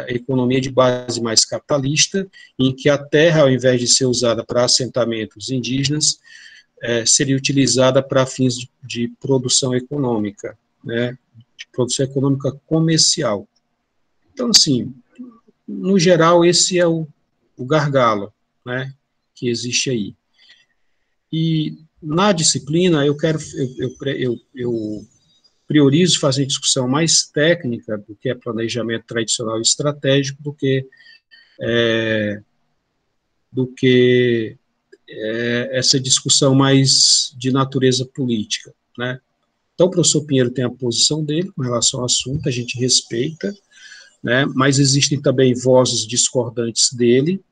economia de base mais capitalista, em que a terra, ao invés de ser usada para assentamentos indígenas, seria utilizada para fins de produção econômica, né, de produção econômica comercial. Então, assim, no geral, esse é o gargalo, né, que existe aí. E na disciplina, eu priorizo fazer discussão mais técnica do que é planejamento tradicional e estratégico, do que essa discussão mais de natureza política, né? Então, o professor Pinheiro tem a posição dele com relação ao assunto, a gente respeita, né? Mas existem também vozes discordantes dele,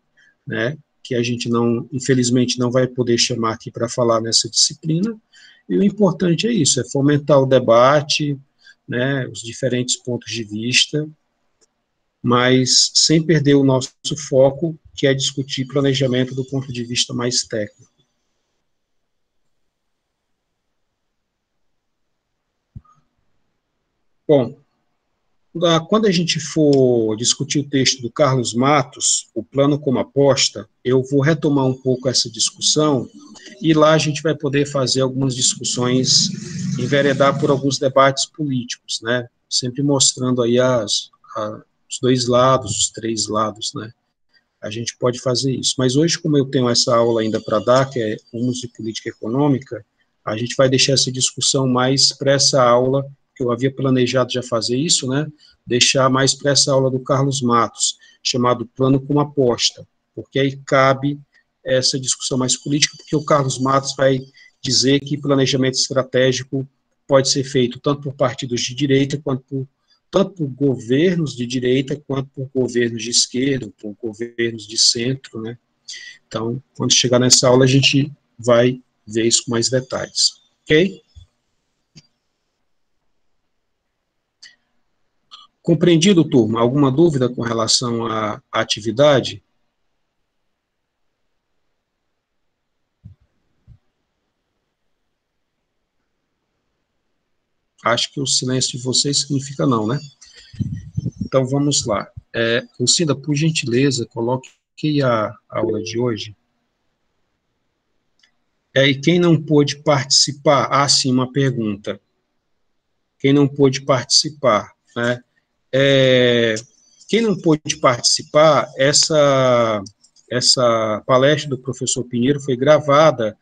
né? Que a gente não, infelizmente, não vai poder chamar aqui para falar nessa disciplina. E o importante é isso, é fomentar o debate, né, os diferentes pontos de vista, mas sem perder o nosso foco, que é discutir planejamento do ponto de vista mais técnico. Bom, quando a gente for discutir o texto do Carlos Matos, O Plano como Aposta, eu vou retomar um pouco essa discussão, e lá a gente vai poder fazer algumas discussões, enveredar por alguns debates políticos, né, sempre mostrando aí os dois lados, os três lados, né, a gente pode fazer isso. Mas hoje, como eu tenho essa aula ainda para dar, que é Rumos de Política Econômica, a gente vai deixar essa discussão mais para essa aula, que eu havia planejado já fazer isso, né, deixar mais para essa aula do Carlos Matos, chamado Plano como Aposta, porque aí cabe essa discussão mais política, porque o Carlos Matos vai dizer que planejamento estratégico pode ser feito tanto por partidos de direita, tanto por governos de direita, quanto por governos de esquerda, por governos de centro, né? Então, quando chegar nessa aula, a gente vai ver isso com mais detalhes, ok? Compreendido, turma? Alguma dúvida com relação à atividade? Acho que o silêncio de vocês significa não, né? Então, vamos lá. Lucinda, por gentileza, coloque a aula de hoje. E quem não pôde participar? Sim, uma pergunta. Quem não pôde participar, né? Quem não pôde participar, essa palestra do professor Pinheiro foi gravada,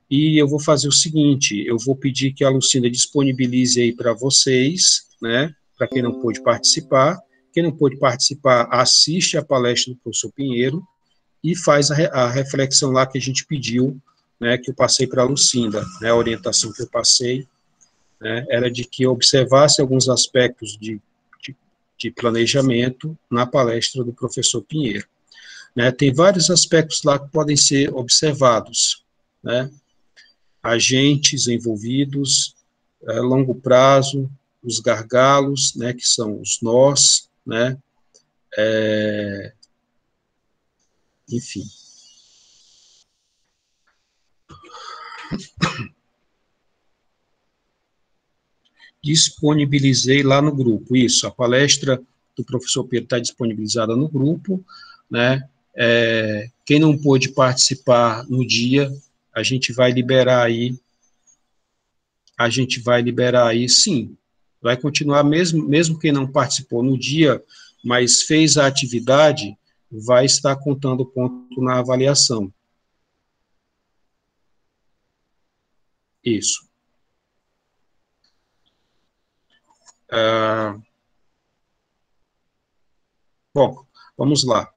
e eu vou fazer o seguinte, eu vou pedir que a Lucinda disponibilize aí para vocês, né, para quem não pôde participar. Quem não pôde participar, assiste a palestra do professor Pinheiro e faz a reflexão lá que a gente pediu, né, que eu passei para a Lucinda, né, a orientação que eu passei, né, era de que eu observasse alguns aspectos de planejamento na palestra do professor Pinheiro, né. Tem vários aspectos lá que podem ser observados, né, agentes envolvidos, longo prazo, os gargalos, né, que são os nós, né, enfim. Disponibilizei lá no grupo, isso, a palestra do professor Pedro está disponibilizada no grupo, né, quem não pôde participar no dia, a gente vai liberar aí, sim, vai continuar, mesmo quem não participou no dia, mas fez a atividade, vai estar contando ponto na avaliação. Isso. Bom, vamos lá.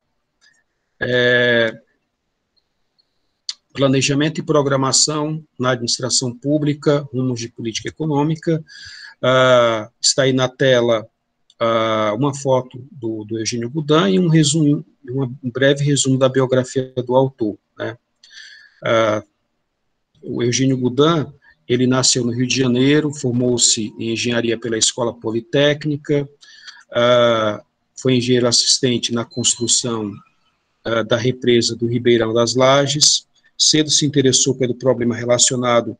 Planejamento e programação na administração pública, rumos de política econômica. Está aí na tela uma foto do Eugênio Goudin e um breve resumo da biografia do autor, né? O Eugênio Goudin, ele nasceu no Rio de Janeiro, formou-se em engenharia pela Escola Politécnica, foi engenheiro assistente na construção da represa do Ribeirão das Lajes, cedo se interessou pelo problema relacionado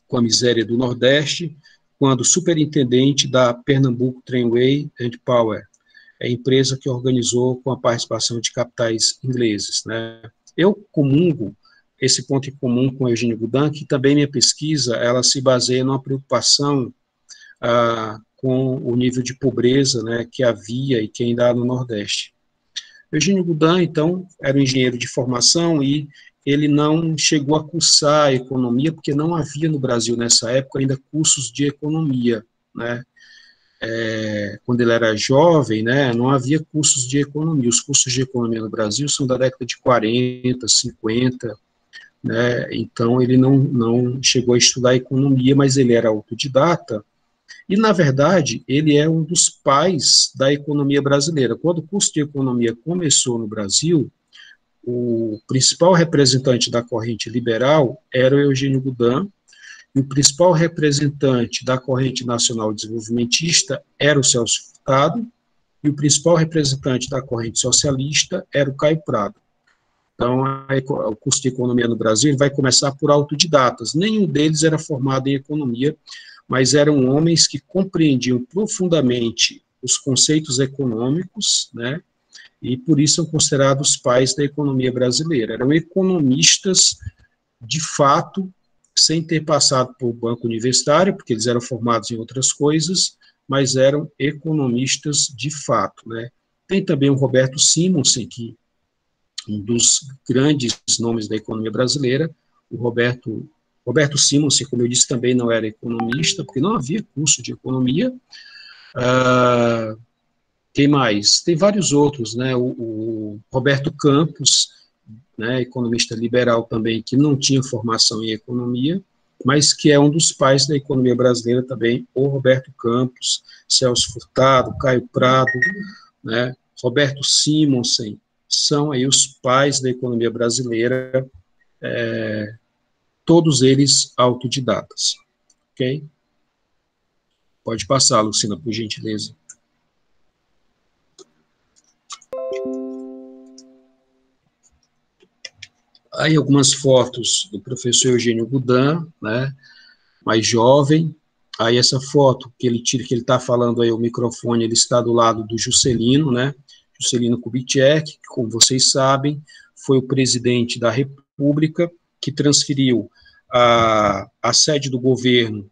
com a miséria do Nordeste, quando superintendente da Pernambuco Tramway and Power, empresa que organizou com a participação de capitais ingleses, né? Eu comungo esse ponto em comum com Eugênio Goudin, que também minha pesquisa, ela se baseia numa preocupação com o nível de pobreza, né, que havia e que ainda há no Nordeste. Eugênio Goudin, então, era um engenheiro de formação e ele não chegou a cursar economia, porque não havia no Brasil, nessa época, ainda cursos de economia, né? Quando ele era jovem, né, não havia cursos de economia. Os cursos de economia no Brasil são da década de 40, 50, né? Então ele não chegou a estudar economia, mas ele era autodidata, e, na verdade, ele é um dos pais da economia brasileira. Quando o curso de economia começou no Brasil, o principal representante da corrente liberal era o Eugênio Goudin, e o principal representante da corrente nacional desenvolvimentista era o Celso Furtado, e o principal representante da corrente socialista era o Caio Prado. Então, o curso de economia no Brasil vai começar por autodidatas. Nenhum deles era formado em economia, mas eram homens que compreendiam profundamente os conceitos econômicos, né, e por isso são considerados pais da economia brasileira. Eram economistas, de fato, sem ter passado por banco universitário, porque eles eram formados em outras coisas, mas eram economistas de fato, né. Tem também o Roberto Simonsen, que um dos grandes nomes da economia brasileira. O Roberto Simonsen, como eu disse, também não era economista, porque não havia curso de economia. Quem mais? Tem vários outros, né? O Roberto Campos, né, economista liberal também, que não tinha formação em economia, mas que é um dos pais da economia brasileira também, o Roberto Campos, Celso Furtado, Caio Prado, né, Roberto Simonsen, são aí os pais da economia brasileira, todos eles autodidatas, ok? Pode passar, Lucina, por gentileza. Aí algumas fotos do professor Eugênio Goudin, né, mais jovem. Aí essa foto que ele tira, que ele está falando aí, o microfone, ele está do lado do Juscelino, né, Juscelino Kubitschek, que, como vocês sabem, foi o presidente da República, que transferiu a sede do governo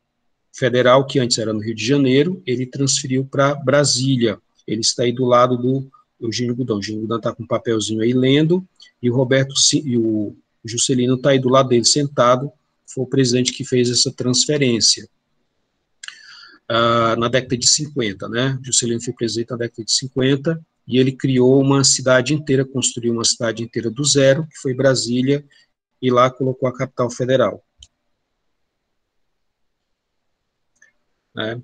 federal, que antes era no Rio de Janeiro, ele transferiu para Brasília. Ele está aí do lado do Eugênio Goudin. O Eugênio Goudin está com um papelzinho aí lendo, e o Juscelino está aí do lado dele sentado, foi o presidente que fez essa transferência. Na década de 50, né? Juscelino foi presidente na década de 50, e ele criou uma cidade inteira, construiu uma cidade inteira do zero, que foi Brasília, e lá colocou a capital federal.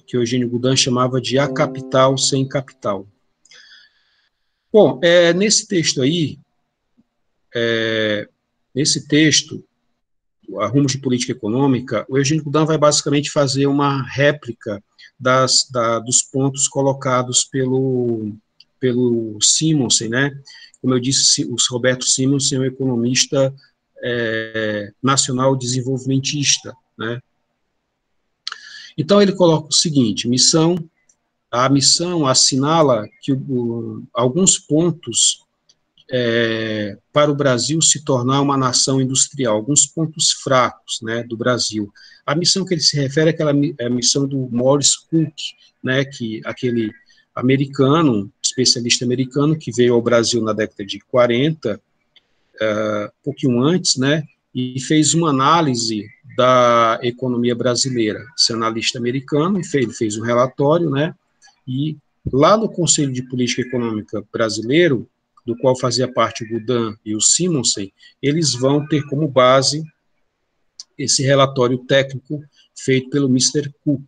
Que o Eugênio Goudin chamava de a capital sem capital. Bom, nesse texto aí, nesse texto, Rumos de Política Econômica, o Eugênio Goudin vai basicamente fazer uma réplica dos pontos colocados pelo Simonsen, né? Como eu disse, o Roberto Simonsen é um economista nacional desenvolvimentista, né? Então ele coloca o seguinte: a missão assinala que alguns pontos para o Brasil se tornar uma nação industrial, alguns pontos fracos, né, do Brasil. A missão que ele se refere é a missão do Morris Cook, né, aquele americano, especialista americano, que veio ao Brasil na década de 40, um pouquinho antes, né, e fez uma análise da economia brasileira. Esse analista americano, ele fez um relatório, né, e lá no Conselho de Política Econômica Brasileiro, do qual fazia parte o Goudin e o Simonsen, eles vão ter como base esse relatório técnico feito pelo Mr. Cook.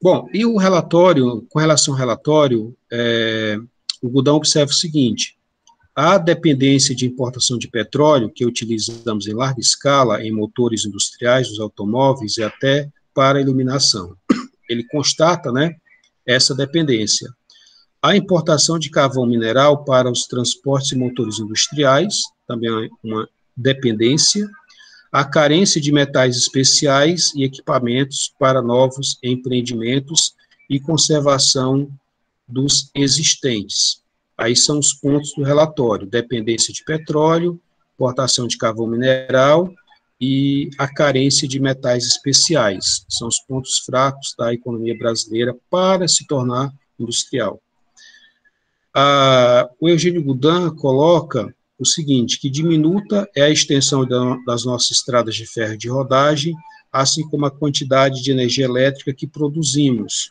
Bom, e o relatório, com relação ao relatório, o Goudin observa o seguinte: a dependência de importação de petróleo, que utilizamos em larga escala em motores industriais, dos automóveis e até para iluminação. Ele constata, né, essa dependência. A importação de carvão mineral para os transportes e motores industriais, também é uma dependência. A carência de metais especiais e equipamentos para novos empreendimentos e conservação dos existentes. Aí são os pontos do relatório: dependência de petróleo, importação de carvão mineral e a carência de metais especiais. São os pontos fracos da economia brasileira para se tornar industrial. O Eugênio Goudin coloca o seguinte, que diminuta é a extensão das nossas estradas de ferro de rodagem, assim como a quantidade de energia elétrica que produzimos.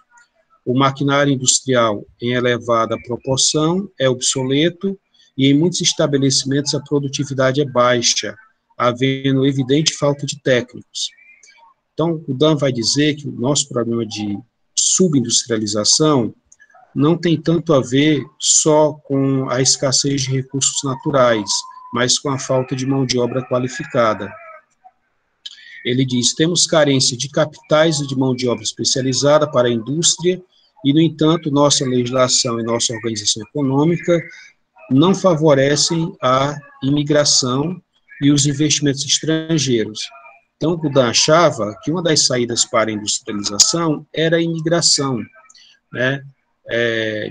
O maquinário industrial, em elevada proporção, é obsoleto e em muitos estabelecimentos a produtividade é baixa, havendo evidente falta de técnicos. Então, o Dan vai dizer que o nosso problema de subindustrialização não tem tanto a ver só com a escassez de recursos naturais, mas com a falta de mão de obra qualificada. Ele diz, temos carência de capitais e de mão de obra especializada para a indústria, e, no entanto, nossa legislação e nossa organização econômica não favorecem a imigração e os investimentos estrangeiros. Então, o Goudin achava que uma das saídas para a industrialização era a imigração, né,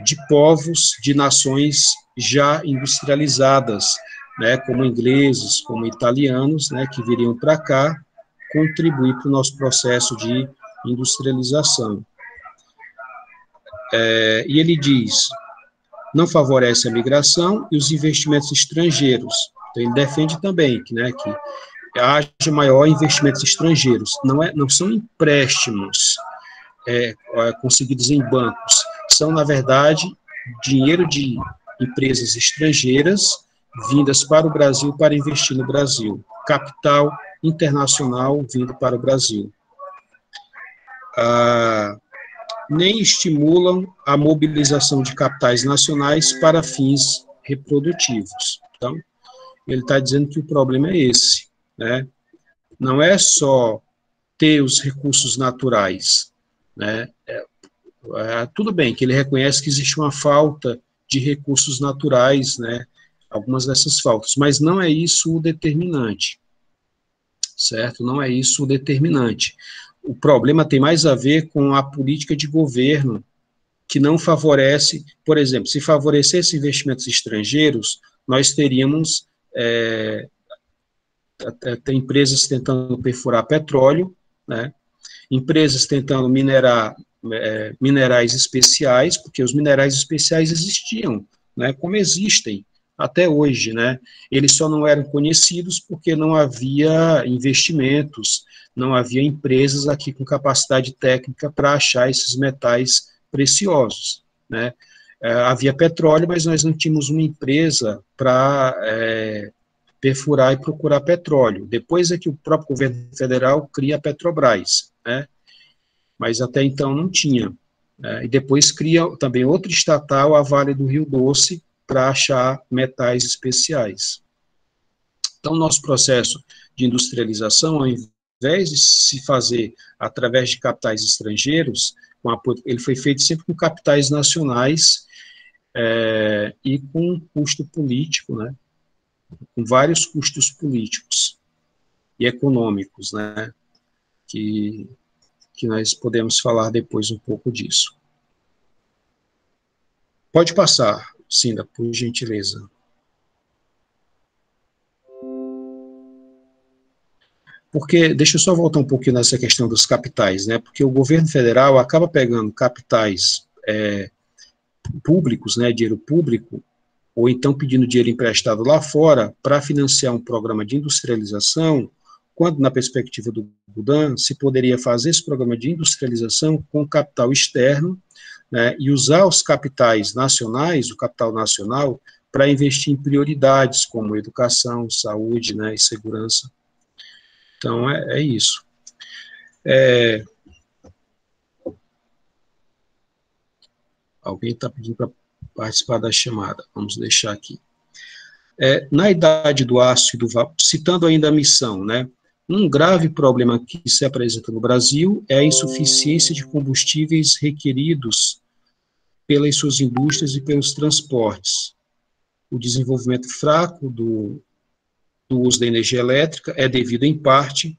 de povos, de nações já industrializadas, né, como ingleses, como italianos, né, que viriam para cá contribuir para o nosso processo de industrialização. E ele diz, não favorece a migração e os investimentos estrangeiros. Então, ele defende também que haja maior investimentos estrangeiros. Não são empréstimos conseguidos em bancos, são, na verdade, dinheiro de empresas estrangeiras vindas para o Brasil para investir no Brasil, capital internacional vindo para o Brasil. Nem estimulam a mobilização de capitais nacionais para fins reprodutivos. Então, ele está dizendo que o problema é esse, né? Não é só ter os recursos naturais, né? Tudo bem que ele reconhece que existe uma falta de recursos naturais, né? Algumas dessas faltas, mas não é isso o determinante, certo? Não é isso o determinante. O problema tem mais a ver com a política de governo que não favorece, por exemplo, se favorecesse investimentos estrangeiros, nós teríamos empresas tentando perfurar petróleo, né? Empresas tentando minerar minerais especiais, porque os minerais especiais existiam, né, como existem até hoje, né? Eles só não eram conhecidos porque não havia investimentos, não havia empresas aqui com capacidade técnica para achar esses metais preciosos, né? Havia petróleo, mas nós não tínhamos uma empresa para perfurar e procurar petróleo. Depois é que o próprio governo federal cria a Petrobras, né? Mas até então não tinha. E depois cria também outra estatal, a Vale do Rio Doce, para achar metais especiais. Então, nosso processo de industrialização, ao invés de se fazer através de capitais estrangeiros, ele foi feito sempre com capitais nacionais e com custo político, né? Com vários custos políticos e econômicos, né? Que nós podemos falar depois um pouco disso. Pode passar, Cinda, por gentileza. Porque, deixa eu só voltar um pouquinho nessa questão dos capitais, né? Porque o governo federal acaba pegando capitais públicos, né, dinheiro público, ou então pedindo dinheiro emprestado lá fora para financiar um programa de industrialização, quando, na perspectiva do Goudin, se poderia fazer esse programa de industrialização com capital externo, né, e usar os capitais nacionais, o capital nacional, para investir em prioridades, como educação, saúde, né, e segurança. Então, é isso. Alguém está pedindo para participar da chamada, vamos deixar aqui. Na idade do aço e do vapor, citando ainda a missão, né, um grave problema que se apresenta no Brasil é a insuficiência de combustíveis requeridos pelas suas indústrias e pelos transportes. O desenvolvimento fraco do uso da energia elétrica é devido, em parte,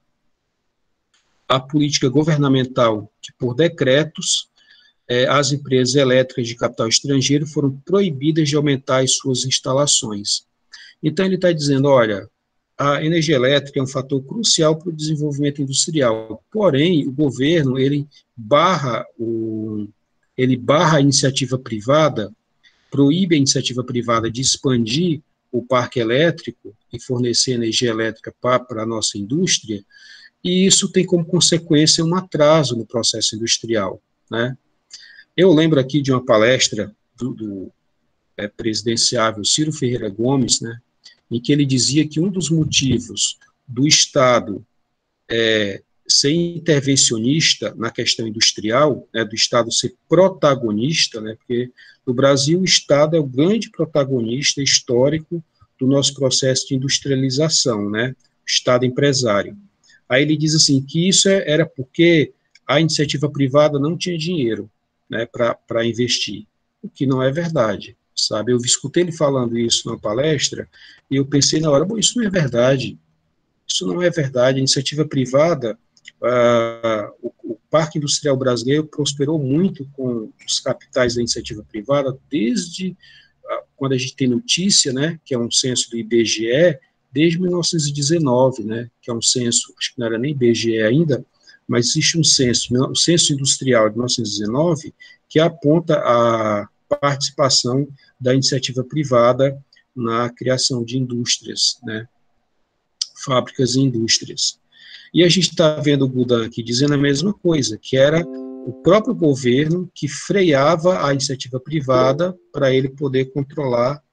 à política governamental que, por decretos, as empresas elétricas de capital estrangeiro foram proibidas de aumentar as suas instalações. Então, ele está dizendo, olha, a energia elétrica é um fator crucial para o desenvolvimento industrial, porém, o governo, ele barra a iniciativa privada, proíbe a iniciativa privada de expandir o parque elétrico e fornecer energia elétrica para a nossa indústria, e isso tem como consequência um atraso no processo industrial, né? Eu lembro aqui de uma palestra do presidenciável Ciro Ferreira Gomes, né, em que ele dizia que um dos motivos do Estado ser intervencionista na questão industrial, né, do Estado ser protagonista, né, porque no Brasil o Estado é o grande protagonista histórico do nosso processo de industrialização, né, o Estado empresário. Aí ele diz assim, que isso era porque a iniciativa privada não tinha dinheiro, né, para investir, o que não é verdade, sabe? Eu escutei ele falando isso na palestra e eu pensei na hora, bom, isso não é verdade, a iniciativa privada, o Parque Industrial Brasileiro prosperou muito com os capitais da iniciativa privada, desde quando a gente tem notícia, né, que é um censo do IBGE, desde 1919, né, que é um censo, acho que não era nem IBGE ainda, mas existe um censo, o Censo Industrial de 1919, que aponta a participação da iniciativa privada na criação de indústrias, né, fábricas e indústrias. E a gente está vendo o Budan aqui dizendo a mesma coisa, que era o próprio governo que freava a iniciativa privada para ele poder controlar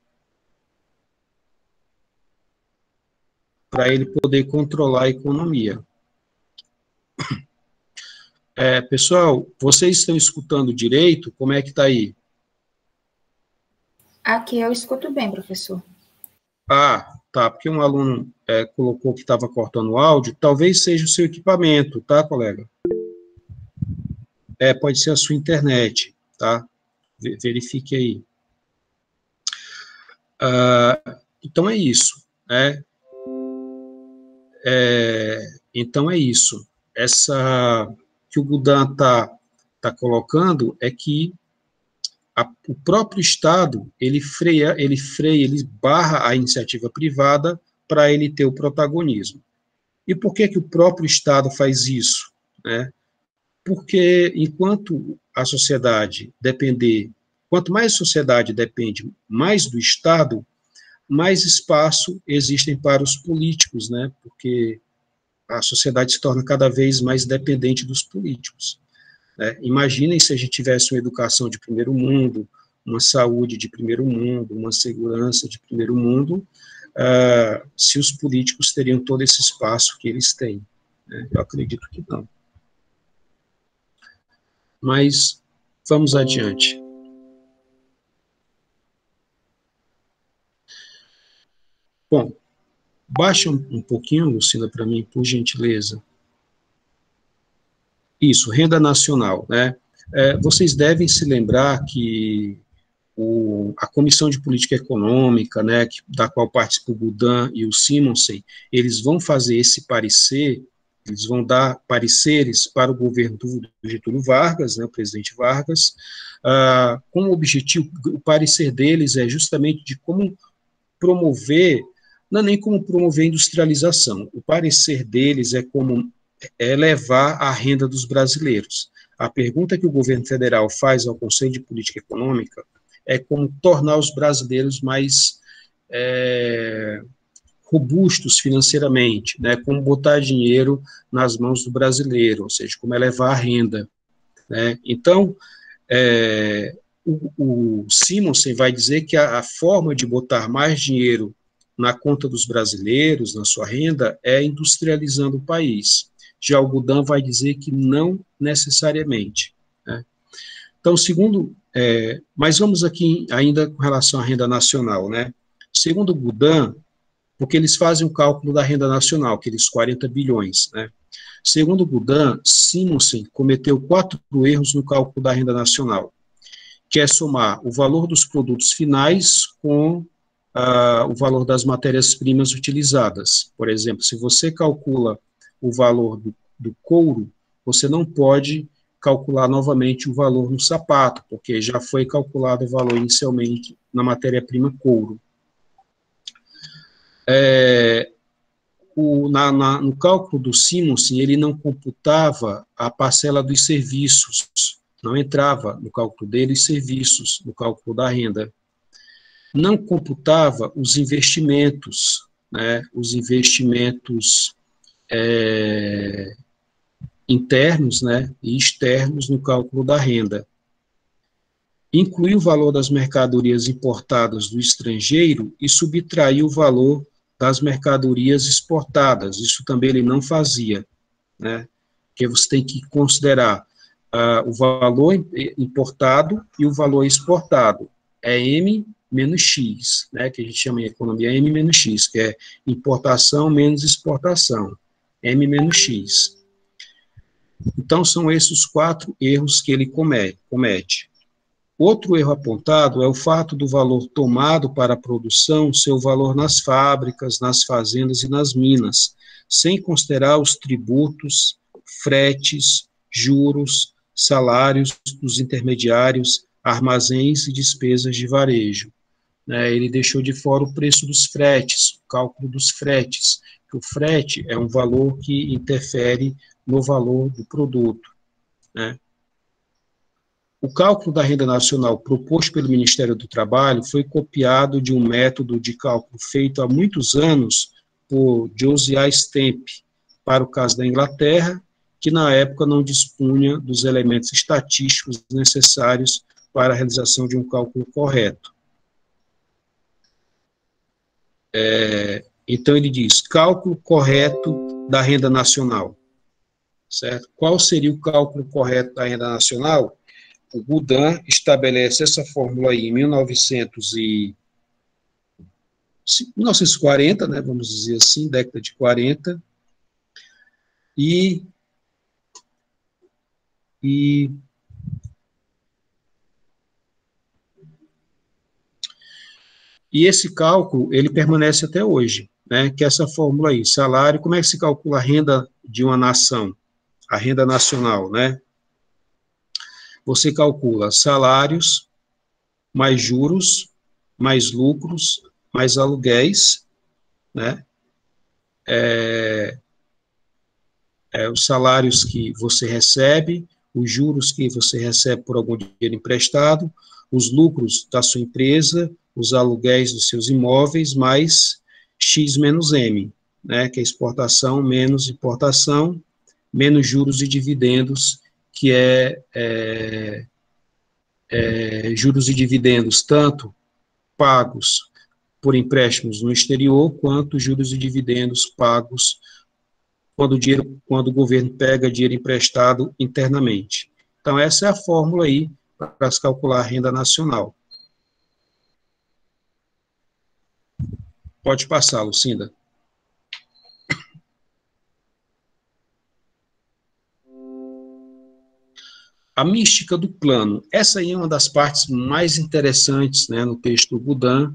a economia. Pessoal, vocês estão escutando direito? Como é que está aí? Aqui eu escuto bem, professor. Ah, tá, porque um aluno colocou que estava cortando o áudio, talvez seja o seu equipamento, tá, colega? Pode ser a sua internet, tá? Verifique aí. Então é isso, né? Então é isso. Essa que o Budan tá colocando é que o próprio Estado, ele barra a iniciativa privada para ele ter o protagonismo. E por que o próprio Estado faz isso, né? Porque enquanto a sociedade quanto mais a sociedade depende mais do Estado, mais espaço existem para os políticos, né? Porque a sociedade se torna cada vez mais dependente dos políticos. Imaginem se a gente tivesse uma educação de primeiro mundo, uma saúde de primeiro mundo, uma segurança de primeiro mundo, se os políticos teriam todo esse espaço que eles têm, né? Eu acredito que não. Mas vamos adiante. Bom, baixa um pouquinho, Lucina, para mim, por gentileza. Isso, renda nacional, né? Vocês devem se lembrar que a Comissão de Política Econômica, né, da qual participam o Budan e o Simonsen, eles vão fazer esse parecer, eles vão dar pareceres para o governo do Getúlio Vargas, né, o presidente Vargas, com o objetivo, o parecer deles é justamente de como promover, não é nem como promover a industrialização, o parecer deles é como elevar a renda dos brasileiros. A pergunta que o governo federal faz ao Conselho de Política Econômica é como tornar os brasileiros mais robustos financeiramente, né, como botar dinheiro nas mãos do brasileiro, ou seja, como elevar a renda, né. Então, o Simonsen vai dizer que a forma de botar mais dinheiro na conta dos brasileiros, na sua renda, é industrializando o país. Já o Budan vai dizer que não necessariamente, né. Então, mas vamos aqui ainda com relação à renda nacional, né? Segundo o Budan, porque eles fazem o cálculo da renda nacional, aqueles 40 bilhões, né? Segundo o Budan, Simonsen cometeu 4 erros no cálculo da renda nacional, que é somar o valor dos produtos finais com o valor das matérias-primas utilizadas. Por exemplo, se você calcula o valor do couro, você não pode calcular novamente o valor no sapato, porque já foi calculado o valor inicialmente na matéria-prima couro. No cálculo do Simonsen, ele não computava a parcela dos serviços, não entrava no cálculo dele os serviços, no cálculo da renda. Não computava os investimentos, né, os investimentos internos, né, e externos no cálculo da renda. Incluiu o valor das mercadorias importadas do estrangeiro e subtraiu o valor das mercadorias exportadas. Isso também ele não fazia, né? Porque você tem que considerar o valor importado e o valor exportado. É M menos X, né? Que a gente chama em economia M menos X, que é importação menos exportação. M menos X. Então, são esses os 4 erros que ele comete. Outro erro apontado é o fato do valor tomado para a produção ser o valor nas fábricas, nas fazendas e nas minas, sem considerar os tributos, fretes, juros, salários dos intermediários, armazéns e despesas de varejo. Ele deixou de fora o preço dos fretes, o cálculo dos fretes, que o frete é um valor que interfere no valor do produto, né? O cálculo da renda nacional proposto pelo Ministério do Trabalho foi copiado de um método de cálculo feito há muitos anos por Josiah Stamp, para o caso da Inglaterra, que na época não dispunha dos elementos estatísticos necessários para a realização de um cálculo correto. Então ele diz, cálculo correto da renda nacional. Certo? Qual seria o cálculo correto da renda nacional? O Goudin estabelece essa fórmula aí em 1940, né, vamos dizer assim, década de 40, e esse cálculo, ele permanece até hoje, né, que é essa fórmula aí, salário, como é que se calcula a renda de uma nação? A renda nacional, né? Você calcula salários, mais juros, mais lucros, mais aluguéis, né? Os salários que você recebe, os juros que você recebe por algum dinheiro emprestado, os lucros da sua empresa, os aluguéis dos seus imóveis, mais X menos M, né? Que é exportação menos importação, menos juros e dividendos, que juros e dividendos tanto pagos por empréstimos no exterior, quanto juros e dividendos pagos quando o governo pega dinheiro emprestado internamente. Então, essa é a fórmula aí para se calcular a renda nacional. Pode passar, Lucinda. A mística do plano. Essa aí é uma das partes mais interessantes, né, no texto do Goudin,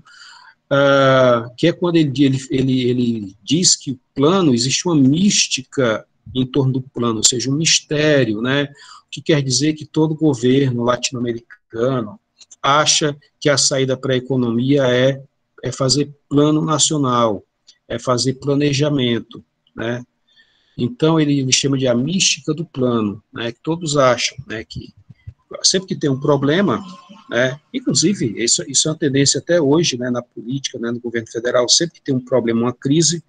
que é quando ele diz que o plano, existe uma mística em torno do plano, ou seja, um mistério, né, o que quer dizer que todo governo latino-americano acha que a saída para a economia é fazer plano nacional, é fazer planejamento, né. Então, ele chama de a mística do plano, né, que todos acham, né, que sempre que tem um problema, né, inclusive, isso é uma tendência até hoje, né, na política, né, no governo federal, sempre que tem um problema, uma crise,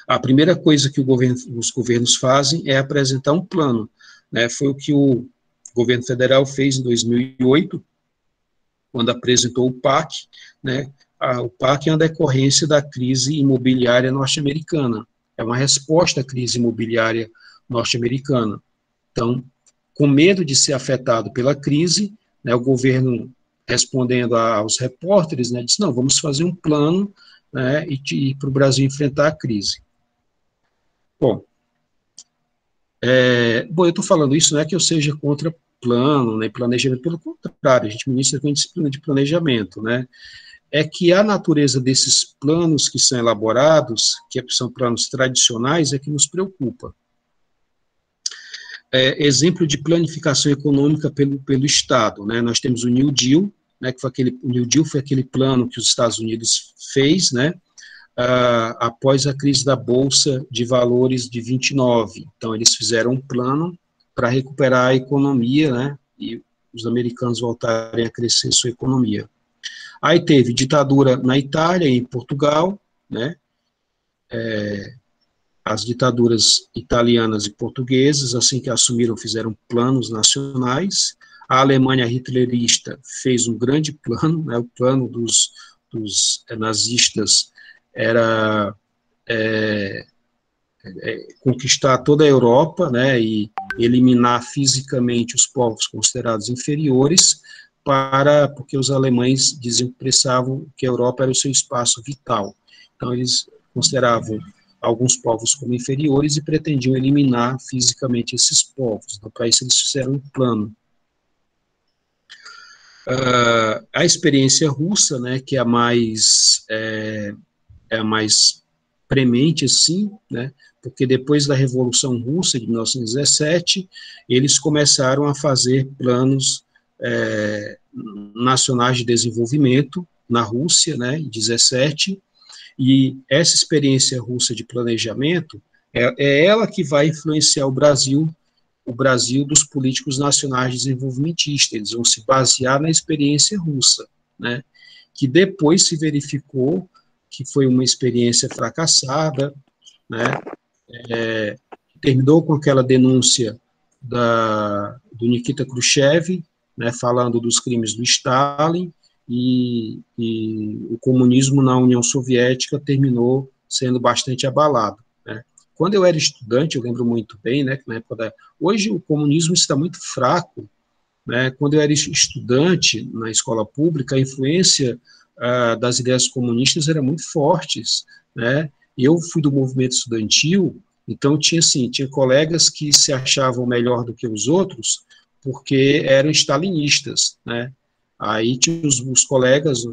a primeira coisa que os governos fazem é apresentar um plano, né, foi o que o governo federal fez em 2008, quando apresentou o PAC, né, o PAC é uma decorrência da crise imobiliária norte-americana, é uma resposta à crise imobiliária norte-americana. Então, com medo de ser afetado pela crise, né, o governo, respondendo aos repórteres, né, disse, não, vamos fazer um plano, né, e para o Brasil enfrentar a crise. Bom, eu estou falando isso, não é que eu seja contra plano, né, planejamento, pelo contrário, a gente ministra com disciplina de planejamento, né, é que a natureza desses planos que são elaborados, que são planos tradicionais, é que nos preocupa. exemplo de planificação econômica pelo Estado, né? Nós temos o New Deal, né, o New Deal foi aquele plano que os Estados Unidos fez, né, após a crise da Bolsa de Valores de 29. Então, eles fizeram um plano para recuperar a economia, né, e os americanos voltarem a crescer sua economia. Aí teve ditadura na Itália e em Portugal, né, as ditaduras italianas e portuguesas, assim que assumiram, fizeram planos nacionais. A Alemanha hitlerista fez um grande plano, né, o plano dos nazistas era conquistar toda a Europa, né, e eliminar fisicamente os povos considerados inferiores, porque os alemães diziam que pensavam que a Europa era o seu espaço vital. Então, eles consideravam alguns povos como inferiores e pretendiam eliminar fisicamente esses povos. Então, para isso, eles fizeram um plano. A experiência russa, né, que é a mais premente, assim, né, porque depois da Revolução Russa de 1917, eles começaram a fazer planos nacionais de desenvolvimento na Rússia, né, em 17, e essa experiência russa de planejamento é ela que vai influenciar o Brasil dos políticos nacionais desenvolvimentistas. Eles vão se basear na experiência russa, né, que depois se verificou que foi uma experiência fracassada, né, terminou com aquela denúncia do Nikita Khrushchev, né, falando dos crimes do Stalin, e o comunismo na União Soviética terminou sendo bastante abalado, né. Quando eu era estudante, eu lembro muito bem, né, que na época hoje o comunismo está muito fraco, né. Quando eu era estudante na escola pública, a influência das ideias comunistas eram muito fortes, né. Eu fui do movimento estudantil, então tinha colegas que se achavam melhor do que os outros porque eram stalinistas, né. Aí tinha meus colegas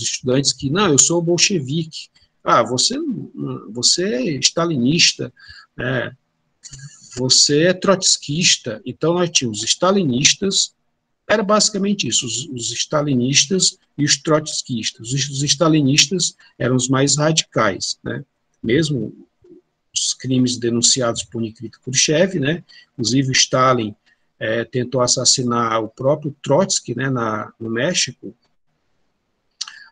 estudantes que, não, eu sou bolchevique. Você é stalinista, né, você é trotskista. Então, nós tínhamos os stalinistas, era basicamente isso, os stalinistas e os trotskistas. Os stalinistas eram os mais radicais, né, mesmo os crimes denunciados por Nikita Khrushchev, né, inclusive o Stalin tentou assassinar o próprio Trotsky, né, no México.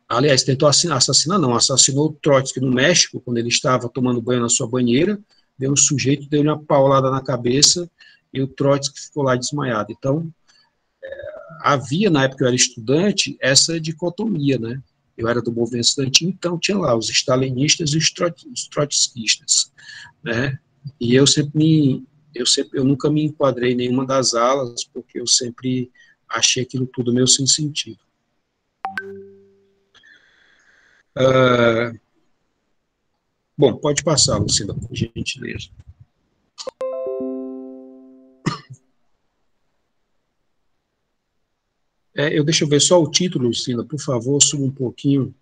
Aliás, assassinou o Trotsky no México, quando ele estava tomando banho na sua banheira, veio um sujeito, deu uma paulada na cabeça, e o Trotsky ficou lá desmaiado. Então, havia, na época que eu era estudante, essa dicotomia, né? Eu era do movimento estudantil, então tinha lá os stalinistas e os trotskistas, né? E eu nunca me enquadrei em nenhuma das alas, porque eu sempre achei aquilo tudo meio sem sentido. Bom, pode passar, Lucila, por gentileza. Deixa eu ver só o título, Lucila, por favor, suba um pouquinho.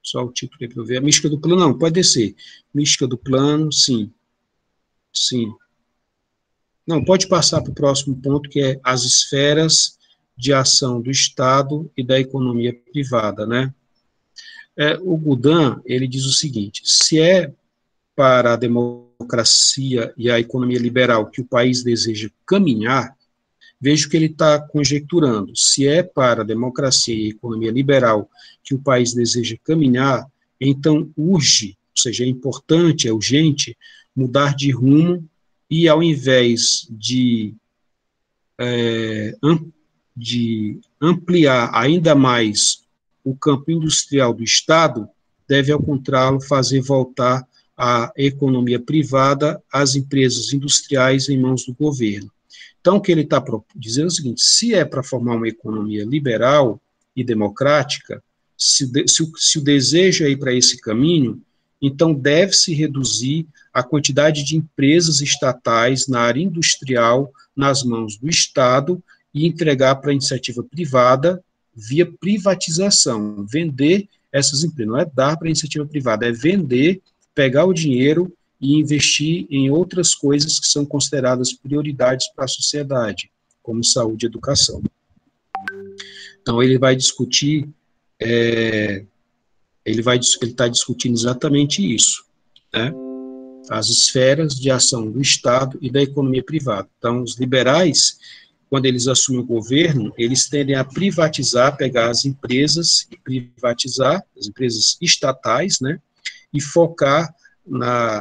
Só o título aí para eu ver. A mística do plano, não, pode descer. Mística do plano, sim. Sim. Não, pode passar para o próximo ponto, que é as esferas de ação do Estado e da economia privada, né? O Goudin, ele diz o seguinte: se é para a democracia e a economia liberal que o país deseja caminhar, vejo que ele está conjecturando, se é para a democracia e a economia liberal que o país deseja caminhar, então urge, ou seja, é importante, é urgente, mudar de rumo e, ao invés de ampliar ainda mais o campo industrial do Estado, deve, ao contrário, fazer voltar a economia privada às empresas industriais em mãos do governo. Então, o que ele está dizendo é o seguinte: se é para formar uma economia liberal e democrática, se o desejo é ir para esse caminho, então deve-se reduzir a quantidade de empresas estatais na área industrial nas mãos do Estado e entregar para a iniciativa privada via privatização, vender essas empresas. Não é dar para a iniciativa privada, é vender, pegar o dinheiro e investir em outras coisas que são consideradas prioridades para a sociedade, como saúde e educação. Então, ele vai discutir, ele está discutindo exatamente isso, né? As esferas de ação do Estado e da economia privada. Então, os liberais, quando eles assumem o governo, eles tendem a privatizar, pegar as empresas e privatizar, as empresas estatais, né, e focar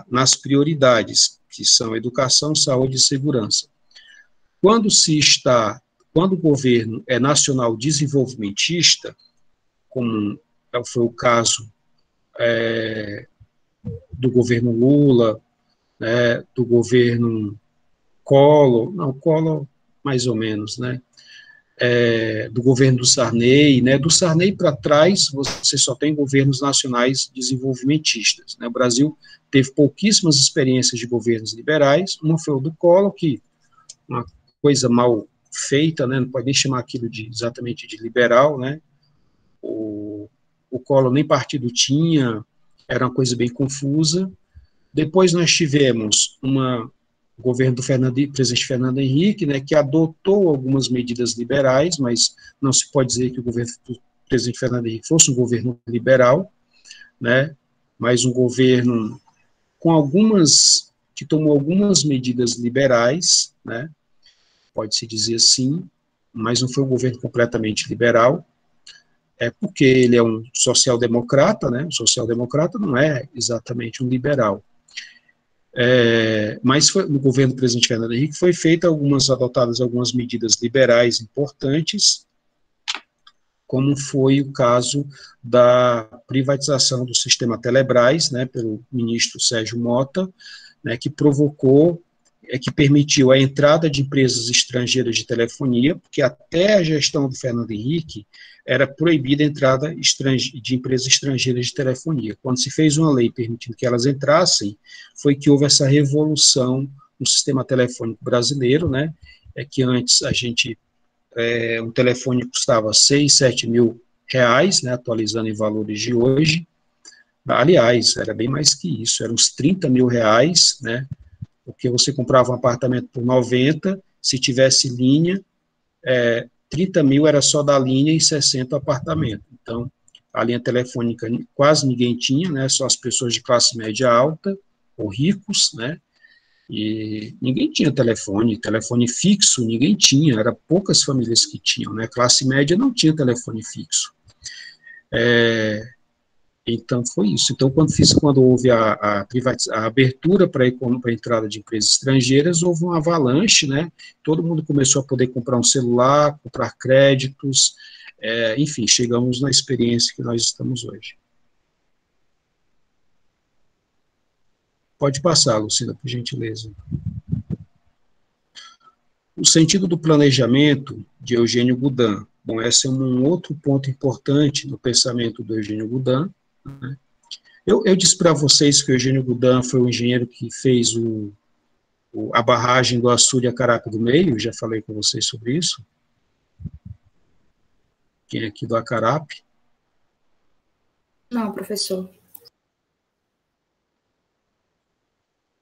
nas prioridades, que são educação, saúde e segurança. Quando o governo é nacional desenvolvimentista, como foi o caso do governo Lula, né, do governo Collor mais ou menos, né, do governo do Sarney, né, do Sarney para trás você só tem governos nacionais desenvolvimentistas, né, o Brasil teve pouquíssimas experiências de governos liberais, uma foi o do Collor, que uma coisa mal feita, né, não pode nem chamar aquilo exatamente de liberal, né, o Collor nem partido tinha, era uma coisa bem confusa. Depois nós tivemos o governo do presidente Fernando Henrique, né, que adotou algumas medidas liberais, mas não se pode dizer que o governo do presidente Fernando Henrique fosse um governo liberal, né, mas um governo que tomou algumas medidas liberais, né, pode-se dizer assim, mas não foi um governo completamente liberal, porque ele é um social-democrata, né, um social-democrata não é exatamente um liberal. Mas no governo do presidente Fernando Henrique adotadas algumas medidas liberais importantes, como foi o caso da privatização do sistema Telebrás, né, pelo ministro Sérgio Mota, né, que permitiu a entrada de empresas estrangeiras de telefonia, porque até a gestão do Fernando Henrique era proibida a entrada de empresas estrangeiras de telefonia. Quando se fez uma lei permitindo que elas entrassem, foi que houve essa revolução no sistema telefônico brasileiro, né, que antes um telefone custava 6, 7 mil reais, né, atualizando em valores de hoje. Aliás, era bem mais que isso, eram uns 30 mil reais, né, porque você comprava um apartamento por 90, se tivesse linha, 30 mil era só da linha e 60 o apartamento. Então, a linha telefônica quase ninguém tinha, né, só as pessoas de classe média alta, ou ricos, né, e ninguém tinha telefone fixo, ninguém tinha, eram poucas famílias que tinham, né, classe média não tinha telefone fixo. Então, foi isso. Então, quando houve a abertura para a entrada de empresas estrangeiras, houve uma avalanche, né? Todo mundo começou a poder comprar um celular, comprar créditos, enfim, chegamos na experiência que nós estamos hoje. Pode passar, Lucila, por gentileza. O sentido do planejamento, de Eugênio Goudin. Bom, esse é um outro ponto importante no pensamento do Eugênio Goudin, né? Eu disse para vocês que o Eugênio Goudin foi o engenheiro que fez a barragem do Açude a Acarape do Meio, já falei com vocês sobre isso. Quem é aqui do Acarape? Não, professor.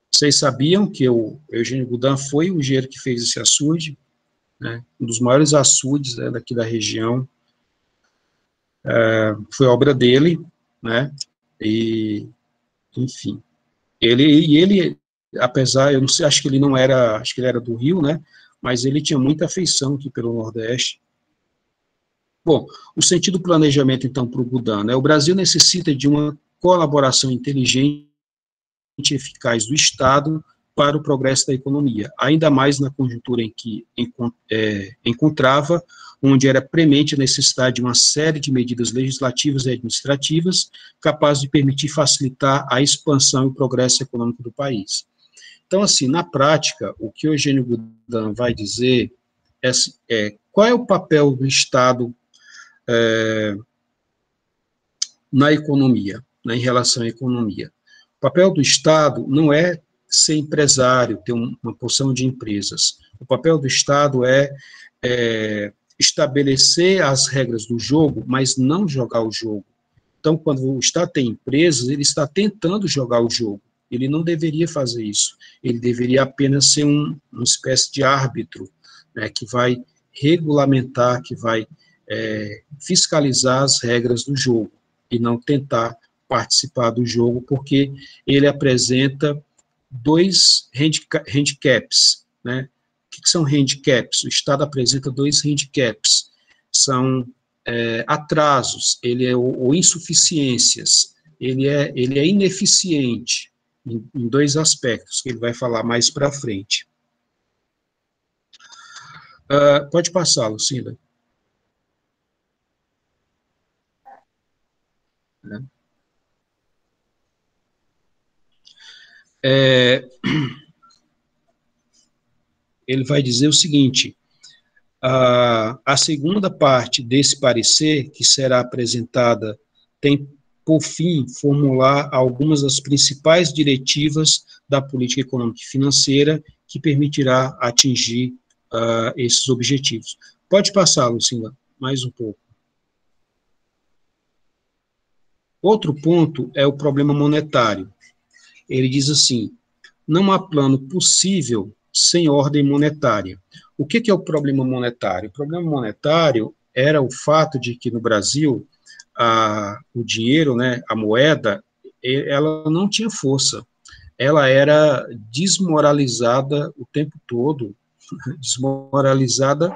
Vocês sabiam que o Eugênio Goudin foi o engenheiro que fez esse açude, né, um dos maiores açudes, né, daqui da região, foi obra dele, né, e, enfim, ele, apesar, eu não sei, acho que ele era do Rio, né, mas ele tinha muita afeição aqui pelo Nordeste. Bom, o sentido do planejamento, então, para o Goudin, né, o Brasil necessita de uma colaboração inteligente e eficaz do Estado para o progresso da economia, ainda mais na conjuntura em que encontrava, onde era premente a necessidade de uma série de medidas legislativas e administrativas capazes de permitir facilitar a expansão e o progresso econômico do país. Então, assim, na prática, o que o Eugênio Goudin vai dizer qual é o papel do Estado na economia, né, em relação à economia. O papel do Estado não é ser empresário, ter uma porção de empresas. O papel do Estado é estabelecer as regras do jogo, mas não jogar o jogo. Então, quando o Estado tem empresas, ele está tentando jogar o jogo. Ele não deveria fazer isso. Ele deveria apenas ser uma espécie de árbitro, né, que vai regulamentar, que vai fiscalizar as regras do jogo, e não tentar participar do jogo, porque ele apresenta dois handicaps, né? O que são handicaps? O Estado apresenta dois handicaps, são atrasos, ele é ou insuficiências, ele é ineficiente em dois aspectos, que ele vai falar mais para frente. Pode passar, Lucinda. Ele vai dizer o seguinte: a segunda parte desse parecer, que será apresentada, tem por fim formular algumas das principais diretivas da política econômica e financeira que permitirá atingir esses objetivos. Pode passar, Lucinda, mais um pouco. Outro ponto é o problema monetário. Ele diz assim: não há plano possível sem ordem monetária. O que é o problema monetário? O problema monetário era o fato de que no Brasil o dinheiro, né, a moeda, ela não tinha força. Ela era desmoralizada o tempo todo, desmoralizada,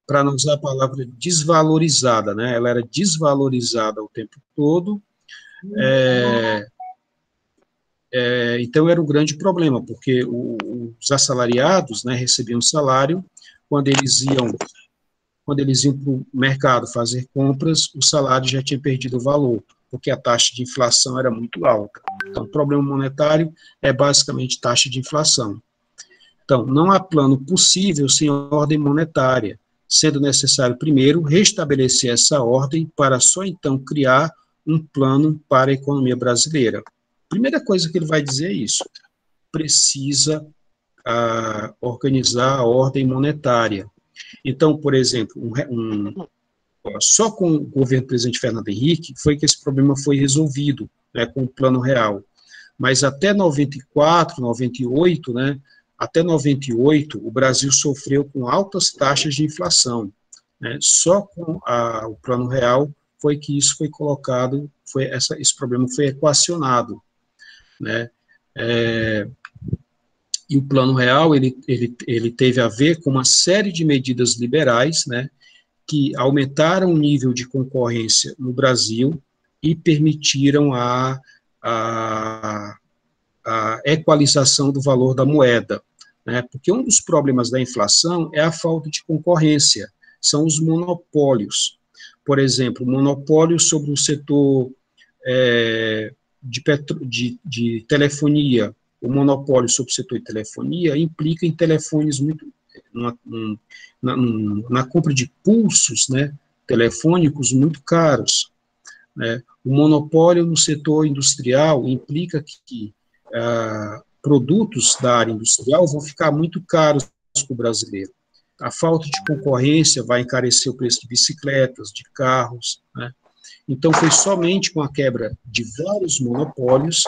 para não usar a palavra desvalorizada, né? Ela era desvalorizada o tempo todo. Então era um grande problema, porque os assalariados, né, recebiam salário, quando eles iam para o mercado fazer compras, o salário já tinha perdido o valor, porque a taxa de inflação era muito alta. Então, o problema monetário é basicamente taxa de inflação. Então, não há plano possível sem ordem monetária, sendo necessário, primeiro, restabelecer essa ordem para só então criar um plano para a economia brasileira. Primeira coisa que ele vai dizer é isso: precisa organizar a ordem monetária. Então, por exemplo, só com o governo do presidente Fernando Henrique foi que esse problema foi resolvido, né, com o Plano Real. Mas até 94, 98, né, até 98, o Brasil sofreu com altas taxas de inflação, né. Só com o Plano Real foi que isso foi colocado, esse problema foi equacionado, né. E o Plano Real, ele teve a ver com uma série de medidas liberais, né, que aumentaram o nível de concorrência no Brasil e permitiram a equalização do valor da moeda, né, porque um dos problemas da inflação é a falta de concorrência, são os monopólios. Por exemplo, o monopólio sobre o setor de telefonia, o monopólio sobre o setor de telefonia implica em telefones muito, na compra de pulsos, né, telefônicos muito caros, né. O monopólio no setor industrial implica que produtos da área industrial vão ficar muito caros para o brasileiro. A falta de concorrência vai encarecer o preço de bicicletas, de carros, né. Então, foi somente com a quebra de vários monopólios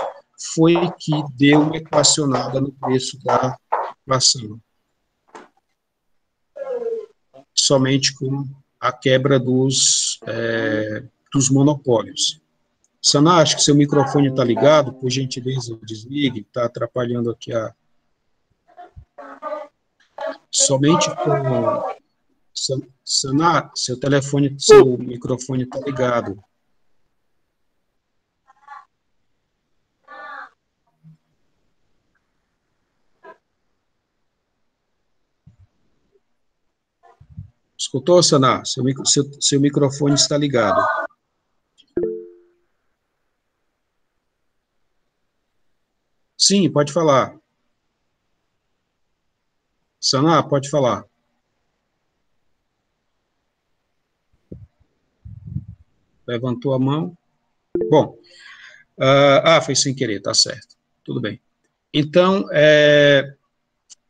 foi que deu uma equacionada no preço da inflação. Somente com a quebra dos monopólios. Sana, acho que seu microfone está ligado, por gentileza, desligue, está atrapalhando aqui somente com... Sana, seu microfone está ligado. Escutou, Sana? Seu microfone está ligado. Sim, pode falar. Sana, pode falar. Levantou a mão. Bom, foi sem querer, tá certo. Tudo bem. Então,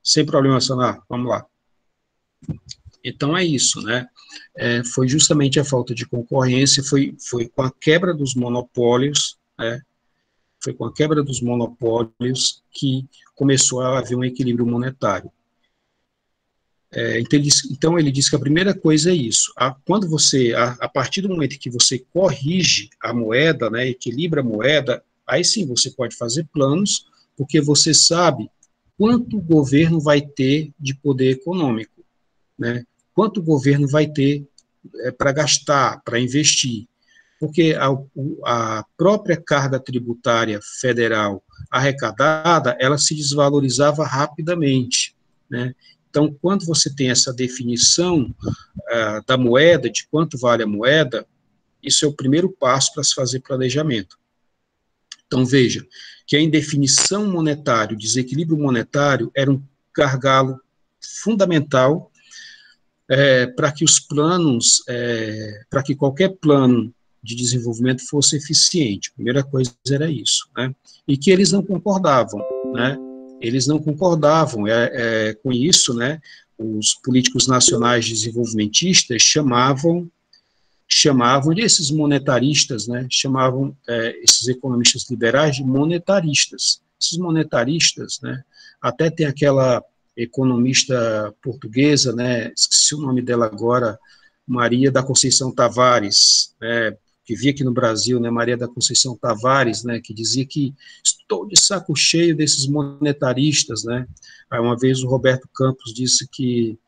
sem problema, Sana, vamos lá. Então, é isso, né? Foi justamente a falta de concorrência, foi com a quebra dos monopólios, né, Foi com a quebra dos monopólios que começou a haver um equilíbrio monetário. Então, ele diz que a primeira coisa é isso. Quando você, a partir do momento que você corrige a moeda, né, equilibra a moeda, aí sim você pode fazer planos, porque você sabe quanto o governo vai ter de poder econômico, né? Quanto o governo vai ter para gastar, para investir. Porque a própria carga tributária federal arrecadada, ela se desvalorizava rapidamente, né? Então, quando você tem essa definição da moeda, de quanto vale a moeda, isso é o primeiro passo para se fazer planejamento. Então, veja, que a indefinição monetária, o desequilíbrio monetário, era um gargalo fundamental para que os planos, para que qualquer plano de desenvolvimento fosse eficiente. A primeira coisa era isso, né? E que eles não concordavam, né? Eles não concordavam com isso, né? Os políticos nacionais desenvolvimentistas chamavam esses monetaristas, né? Chamavam esses economistas liberais de monetaristas. Esses monetaristas, né? Até tem aquela economista portuguesa, né? Esqueci o nome dela agora, Maria da Conceição Tavares, né? Que via aqui no Brasil, né, Maria da Conceição Tavares, né, que dizia que estou de saco cheio desses monetaristas, né. Aí uma vez o Roberto Campos disse que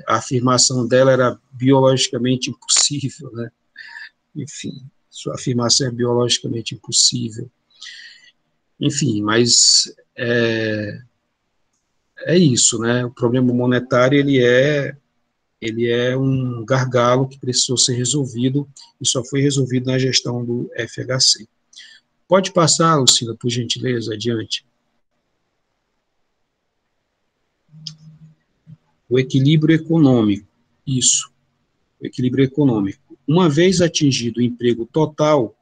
a afirmação dela era biologicamente impossível, né. Enfim, sua afirmação é biologicamente impossível. Enfim, mas é isso, né, o problema monetário, ele é um gargalo que precisou ser resolvido e só foi resolvido na gestão do FHC. Pode passar, Lucila, por gentileza, adiante. O equilíbrio econômico, isso, o equilíbrio econômico. Uma vez atingido o emprego total,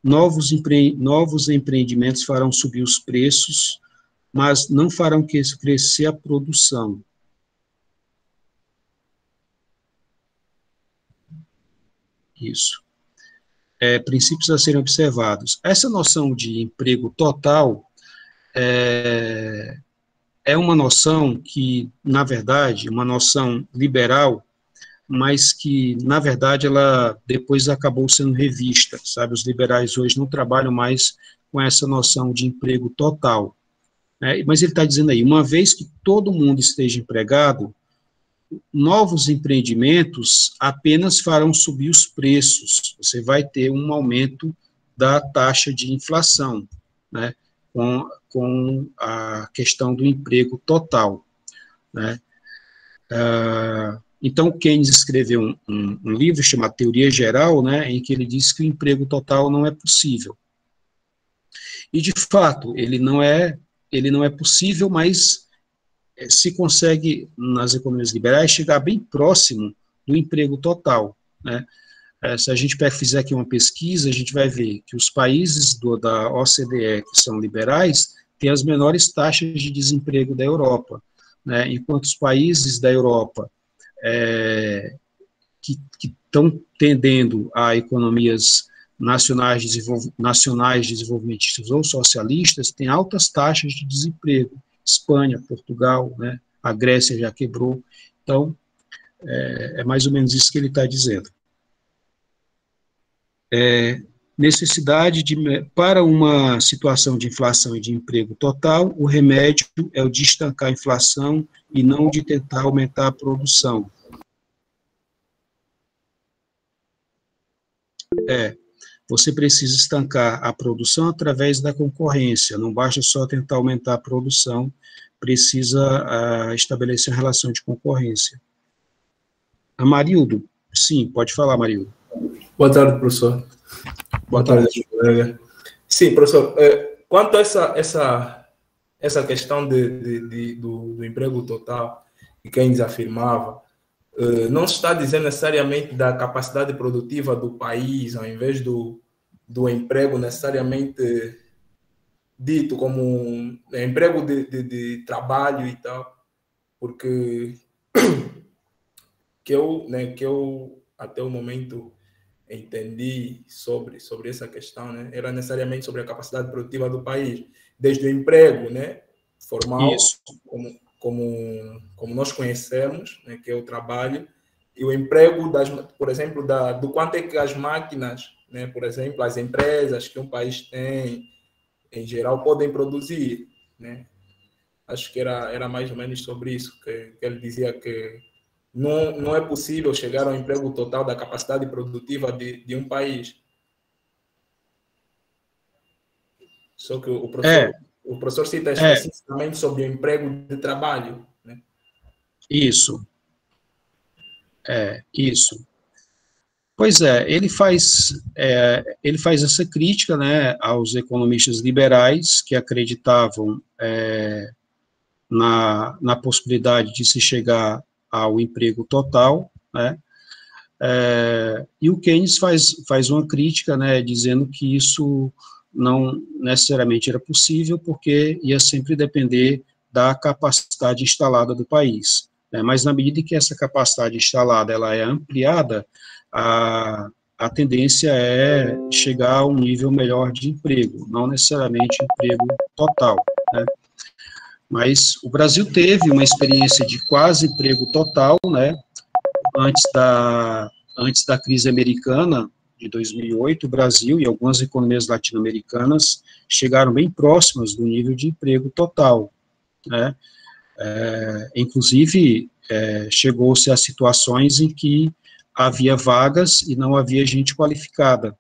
novos empreendimentos farão subir os preços, mas não farão crescer a produção. Isso. Princípios a serem observados. Essa noção de emprego total é uma noção que, na verdade, uma noção liberal, mas que, na verdade, ela depois acabou sendo revista, sabe? Os liberais hoje não trabalham mais com essa noção de emprego total. Né? Mas ele está dizendo aí, uma vez que todo mundo esteja empregado, novos empreendimentos apenas farão subir os preços, você vai ter um aumento da taxa de inflação, né, com a questão do emprego total, né. Então, Keynes escreveu um livro chamado Teoria Geral, né, em que ele diz que o emprego total não é possível. E, de fato, ele não é possível, mas se consegue, nas economias liberais, chegar bem próximo do emprego total, né. Se a gente fizer aqui uma pesquisa, a gente vai ver que os países da OCDE, que são liberais, têm as menores taxas de desemprego da Europa, né, enquanto os países da Europa que estão tendendo a economias nacionais desenvolvimentistas ou socialistas têm altas taxas de desemprego. Espanha, Portugal, né, a Grécia já quebrou. Então, é mais ou menos isso que ele está dizendo. Necessidade para uma situação de inflação e de emprego total, o remédio é o de estancar a inflação e não de tentar aumentar a produção. Você precisa estancar a produção através da concorrência, não basta só tentar aumentar a produção, precisa estabelecer uma relação de concorrência. Marildo, sim, pode falar, Marildo. Boa tarde, professor. Boa tarde, colega. Sim, professor, quanto a essa questão do emprego total, que Keynes afirmava, não se está dizendo necessariamente da capacidade produtiva do país, ao invés do emprego necessariamente dito como um emprego de trabalho e tal, porque que eu até o momento entendi sobre essa questão, né, era necessariamente sobre a capacidade produtiva do país, desde o emprego, né, formal, como nós conhecemos, né, que é o trabalho, e o emprego, por exemplo, do quanto é que as máquinas, né, por exemplo, as empresas que um país tem, em geral, podem produzir, né? Acho que era mais ou menos sobre isso que ele dizia, que não é possível chegar ao emprego total da capacidade produtiva de um país. Só que o professor cita especificamente sobre o emprego de trabalho, né? Isso. Isso. Pois é, ele faz essa crítica, né, aos economistas liberais que acreditavam na possibilidade de se chegar ao emprego total, né, e o Keynes faz uma crítica, né, dizendo que isso não necessariamente era possível, porque ia sempre depender da capacidade instalada do país, né, mas na medida que essa capacidade instalada ela é ampliada, a tendência é chegar a um nível melhor de emprego, não necessariamente emprego total, né. Mas o Brasil teve uma experiência de quase emprego total, né, antes da crise americana de 2008, o Brasil e algumas economias latino-americanas chegaram bem próximas do nível de emprego total, né. Inclusive, chegou-se a situações em que havia vagas e não havia gente qualificada,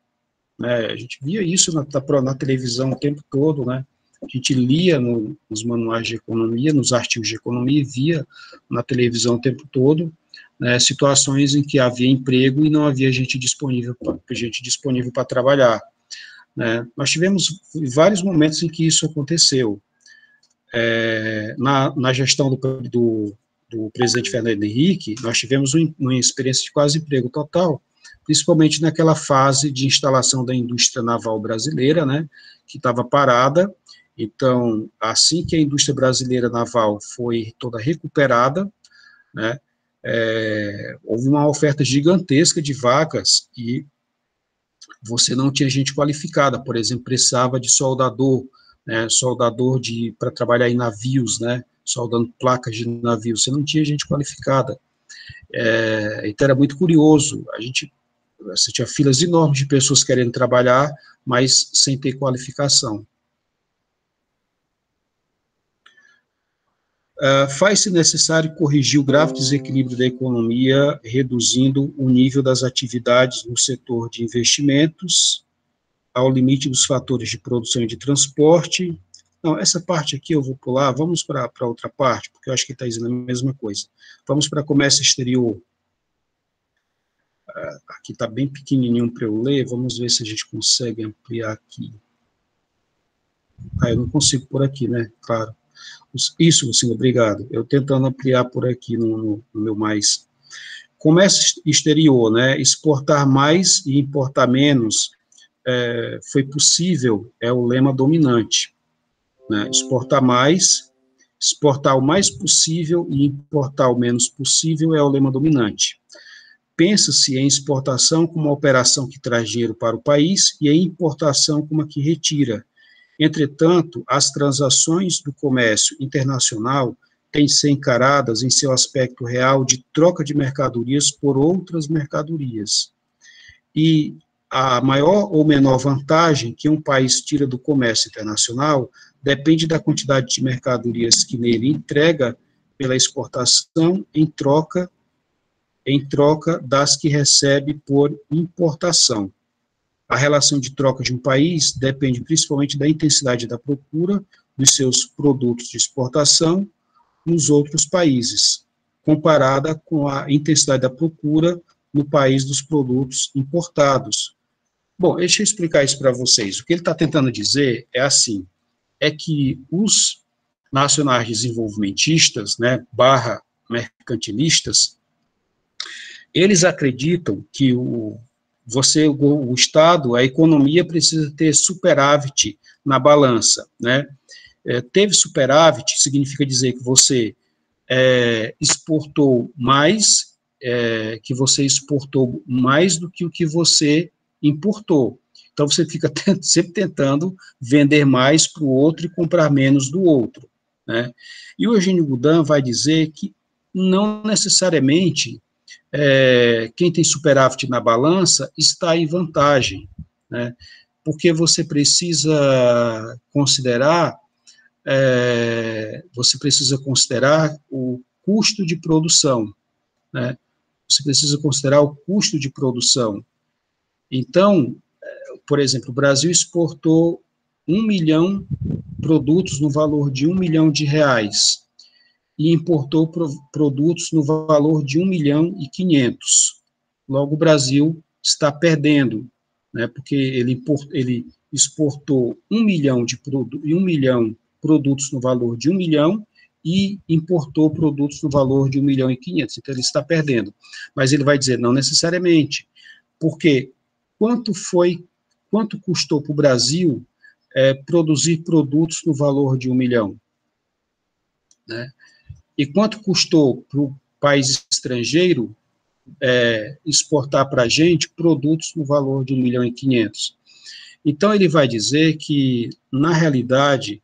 né. A gente via isso na televisão o tempo todo, né. A gente lia nos manuais de economia, nos artigos de economia, e via na televisão o tempo todo, né, situações em que havia emprego e não havia gente disponível para trabalhar, né. Nós tivemos vários momentos em que isso aconteceu. Na gestão do presidente Fernando Henrique, nós tivemos uma experiência de quase emprego total, principalmente naquela fase de instalação da indústria naval brasileira, né, que estava parada. Então, assim que a indústria brasileira naval foi toda recuperada, né, houve uma oferta gigantesca de vagas e você não tinha gente qualificada. Por exemplo, precisava de soldador, né, soldador para trabalhar em navios, né, soldando placas de navios, você não tinha gente qualificada. Então era muito curioso, você tinha filas enormes de pessoas querendo trabalhar, mas sem ter qualificação. Faz-se necessário corrigir o grave desequilíbrio da economia, reduzindo o nível das atividades no setor de investimentos, ao limite dos fatores de produção e de transporte. Não, essa parte aqui eu vou pular, vamos para outra parte, porque eu acho que está dizendo a mesma coisa. Vamos para comércio exterior. Aqui está bem pequenininho para eu ler, vamos ver se a gente consegue ampliar aqui. Eu não consigo por aqui, né, claro. Isso, Luciano, obrigado. Eu tentando ampliar por aqui no meu mais. Comércio exterior, né, exportar mais e importar menos, foi possível, é o lema dominante, né, exportar mais, exportar o mais possível e importar o menos possível é o lema dominante. Pensa-se em exportação como uma operação que traz dinheiro para o país e em importação como a que retira. Entretanto, as transações do comércio internacional têm de ser encaradas em seu aspecto real de troca de mercadorias por outras mercadorias. E a maior ou menor vantagem que um país tira do comércio internacional depende da quantidade de mercadorias que nele entrega pela exportação em troca das que recebe por importação. A relação de troca de um país depende principalmente da intensidade da procura dos seus produtos de exportação nos outros países, comparada com a intensidade da procura no país dos produtos importados. Bom, deixa eu explicar isso para vocês. O que ele está tentando dizer é assim, é que os nacionais desenvolvimentistas, né, barra mercantilistas, eles acreditam que o Estado, a economia precisa ter superávit na balança, né? Teve superávit significa dizer que você exportou mais que você exportou mais do que o que você importou. Então, você fica sempre tentando vender mais para o outro e comprar menos do outro, né? E o Eugênio Goudin vai dizer que não necessariamente quem tem superávit na balança está em vantagem, né? Porque você precisa considerar o custo de produção, né? Você precisa considerar o custo de produção. Então, por exemplo, o Brasil exportou 1 milhão de produtos no valor de R$1 milhão e importou produtos no valor de 1 milhão e 500. Logo, o Brasil está perdendo, né, porque ele exportou 1 milhão de produtos no valor de 1 milhão e importou produtos no valor de 1 milhão e 500, então ele está perdendo. Mas ele vai dizer, não necessariamente, porque quanto custou para o Brasil produzir produtos no valor de 1 milhão? Né? E quanto custou para o país estrangeiro exportar para a gente produtos no valor de 1 milhão e 500? Então, ele vai dizer que, na realidade,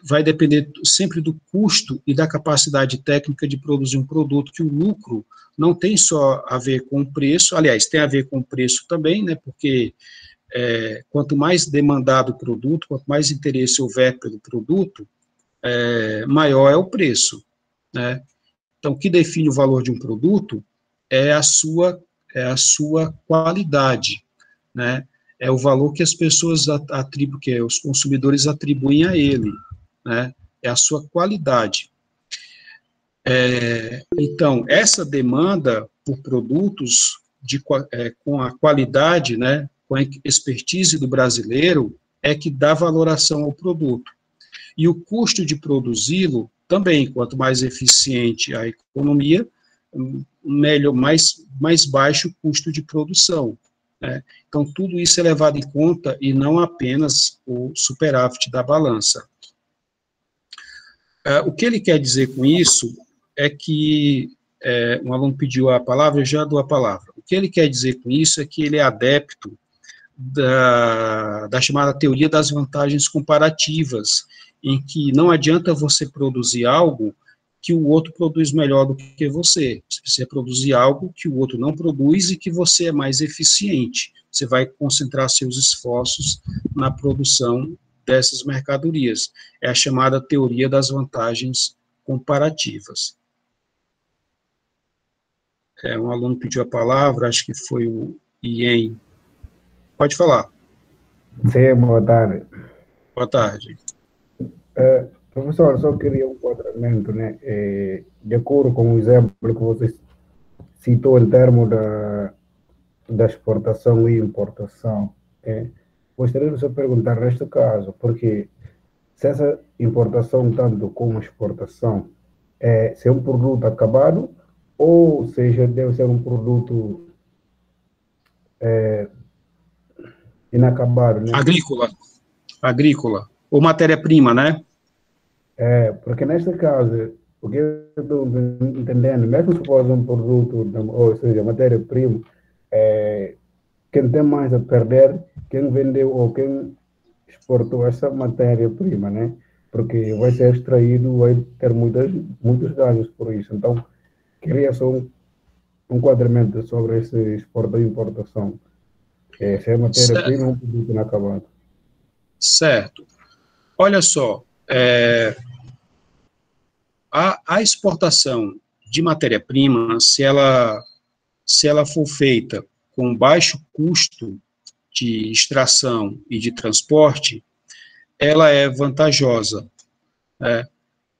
vai depender sempre do custo e da capacidade técnica de produzir um produto, que o lucro não tem só a ver com o preço, aliás, tem a ver com o preço também, né, porque quanto mais demandado o produto, quanto mais interesse houver pelo produto, maior é o preço, né? Então, o que define o valor de um produto é a sua qualidade, né? É o valor que as pessoas atribuem, que os consumidores atribuem a ele, né? É a sua qualidade. Então, essa demanda por produtos com a qualidade, né, com a expertise do brasileiro, é que dá valoração ao produto. E o custo de produzi-lo também, quanto mais eficiente a economia, melhor, mais baixo o custo de produção, né? Então, tudo isso é levado em conta e não apenas o superávit da balança. O que ele quer dizer com isso é que, um aluno pediu a palavra, eu já dou a palavra. O que ele quer dizer com isso é que ele é adepto da chamada teoria das vantagens comparativas, em que não adianta você produzir algo que o outro produz melhor do que você. Você precisa produzir algo que o outro não produz e que você é mais eficiente. Você vai concentrar seus esforços na produção dessas mercadorias. É a chamada teoria das vantagens comparativas. Um aluno pediu a palavra, acho que foi o Ien. Pode falar. Sim, boa tarde. Boa tarde. Professor, só queria um enquadramento, né? De acordo com o exemplo que você citou em termos da exportação e importação, gostaria de só perguntar neste caso, porque se essa importação, tanto como exportação, se é um produto acabado, ou seja, deve ser um produto inacabado, né? Agrícola, ou matéria-prima, né? Porque neste caso, o que eu estou entendendo, mesmo se fosse um produto, ou seja, matéria-prima, quem tem mais a perder, quem vendeu ou quem exportou essa matéria-prima, né? Porque vai ser extraído, vai ter muitos ganhos por isso. Então, queria só um enquadramento sobre esse exportação e importação. Se é matéria-prima ou um produto inacabado. Certo. Olha só, a exportação de matéria-prima, se ela for feita com baixo custo de extração e de transporte, ela é vantajosa.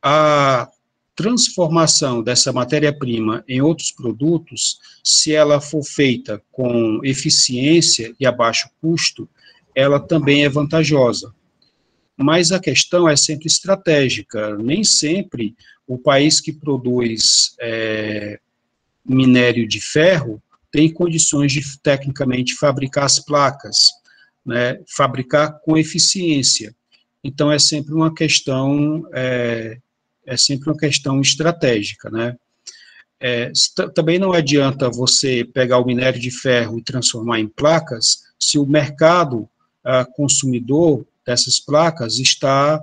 A transformação dessa matéria-prima em outros produtos, se ela for feita com eficiência e a baixo custo, ela também é vantajosa. Mas a questão é sempre estratégica. Nem sempre o país que produz minério de ferro tem condições de, tecnicamente, fabricar as placas, né, fabricar com eficiência. Então, é sempre uma questão estratégica, né? Também não adianta você pegar o minério de ferro e transformar em placas se o mercado consumidor dessas placas está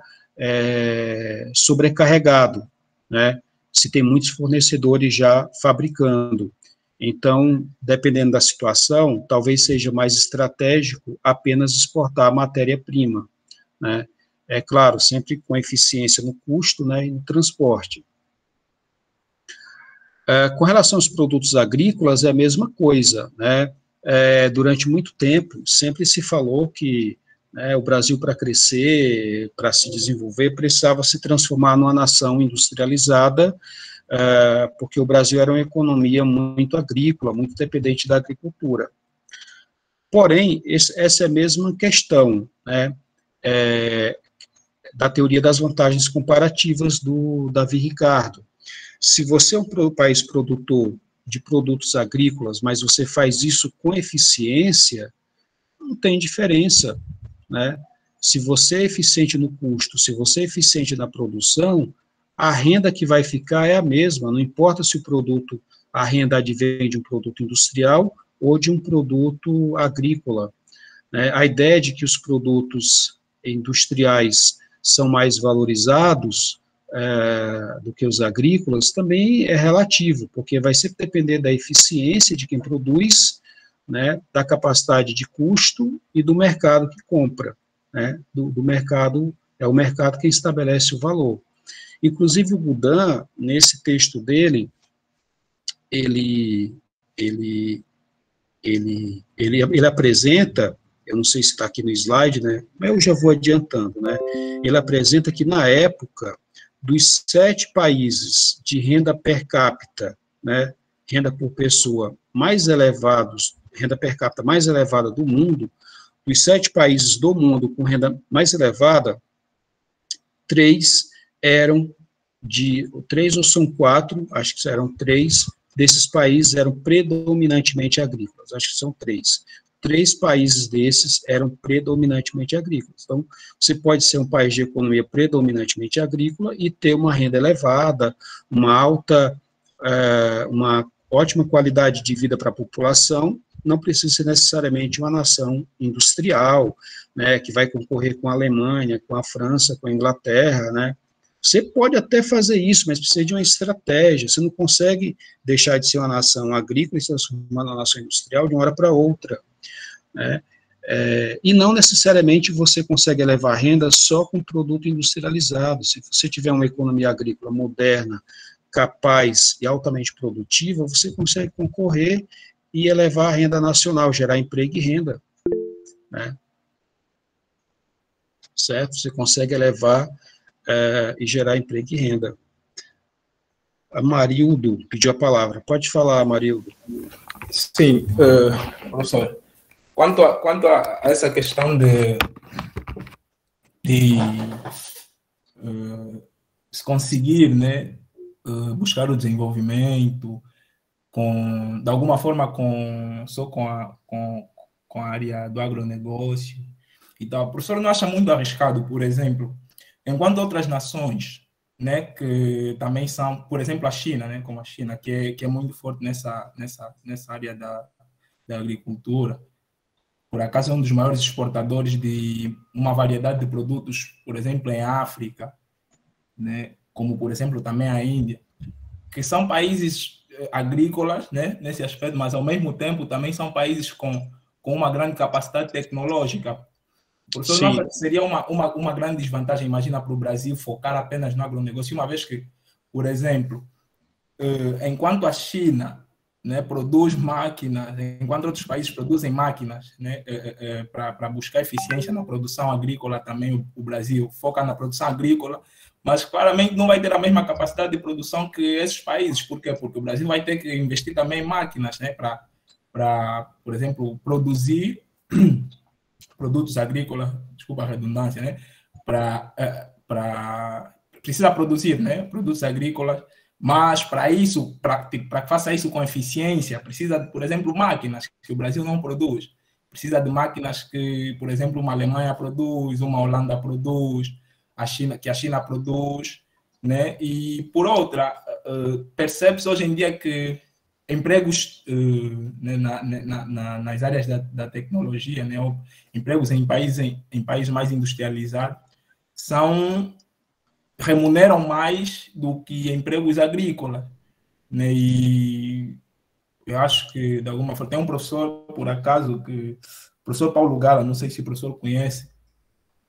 sobrecarregado, né? Se tem muitos fornecedores já fabricando. Então, dependendo da situação, talvez seja mais estratégico apenas exportar a matéria-prima, né? É claro, sempre com eficiência no custo, né, e no transporte. Com relação aos produtos agrícolas, é a mesma coisa, né? Durante muito tempo, sempre se falou que, né, o Brasil, para crescer, para se desenvolver, precisava se transformar numa nação industrializada, porque o Brasil era uma economia muito agrícola, muito dependente da agricultura. Porém, essa é a mesma questão, né, da teoria das vantagens comparativas do Davi Ricardo. Se você é um país produtor de produtos agrícolas, mas você faz isso com eficiência, não tem diferença, né? Se você é eficiente no custo, se você é eficiente na produção, a renda que vai ficar é a mesma, não importa se o produto, a renda advém de um produto industrial ou de um produto agrícola, né? A ideia de que os produtos industriais são mais valorizados do que os agrícolas, também é relativo, porque vai sempre depender da eficiência de quem produz, né, da capacidade de custo e do mercado que compra, né, do mercado, é o mercado quem estabelece o valor. Inclusive o Boudin, nesse texto dele, ele apresenta, eu não sei se está aqui no slide, né, mas eu já vou adiantando, né, ele apresenta que na época dos 7 países de renda per capita, né, renda por pessoa mais elevados, renda per capita mais elevada do mundo, dos 7 países do mundo com renda mais elevada, 3 ou são 4, acho que eram 3 desses países eram predominantemente agrícolas, acho que são 3. 3 países desses eram predominantemente agrícolas. Então, você pode ser um país de economia predominantemente agrícola e ter uma renda elevada, uma ótima qualidade de vida para a população, não precisa ser necessariamente uma nação industrial, né, que vai concorrer com a Alemanha, com a França, com a Inglaterra, né. Você pode até fazer isso, mas precisa de uma estratégia. Você não consegue deixar de ser uma nação agrícola e se transformar numa nação industrial de uma hora para outra, né? E não necessariamente você consegue elevar a renda só com produto industrializado. Se você tiver uma economia agrícola moderna, capaz e altamente produtiva, você consegue concorrer e elevar a renda nacional, gerar emprego e renda, né? Certo? Você consegue elevar e gerar emprego e renda. A Marildo pediu a palavra. Pode falar, Marildo. Sim, professor. Quanto a essa questão de se conseguir, né, buscar o desenvolvimento de alguma forma só com a área do agronegócio e tal, o professor não acha muito arriscado, por exemplo, enquanto outras nações, né, que também são, por exemplo, a China, né, como a China, que é muito forte nessa área da agricultura, por acaso é um dos maiores exportadores de uma variedade de produtos, por exemplo, em África, né, como, por exemplo, também a Índia, que são países agrícolas, né, nesse aspecto, mas, ao mesmo tempo, também são países com uma grande capacidade tecnológica. Professor, não acha que seria uma grande desvantagem, imagina, para o Brasil focar apenas no agronegócio, uma vez que, por exemplo, enquanto a China, né, produz máquinas, enquanto outros países produzem máquinas, né, para buscar eficiência na produção agrícola, também o Brasil foca na produção agrícola, mas claramente não vai ter a mesma capacidade de produção que esses países. Por quê? Porque o Brasil vai ter que investir também em máquinas, né, para, por exemplo, produzir produtos agrícolas, desculpa a redundância, né, precisa produzir, né, produtos agrícolas. Mas para isso, para que faça isso com eficiência, precisa, por exemplo, máquinas que o Brasil não produz. Precisa de máquinas que, por exemplo, uma Alemanha produz, uma Holanda produz, que a China produz. né? E, por outra, percebe-se hoje em dia que empregos né, nas áreas da tecnologia, né, ou empregos em países mais industrializados, remuneram mais do que empregos agrícolas, né? E eu acho que, de alguma forma, tem um professor, por acaso, o professor Paulo Gala, não sei se o professor conhece,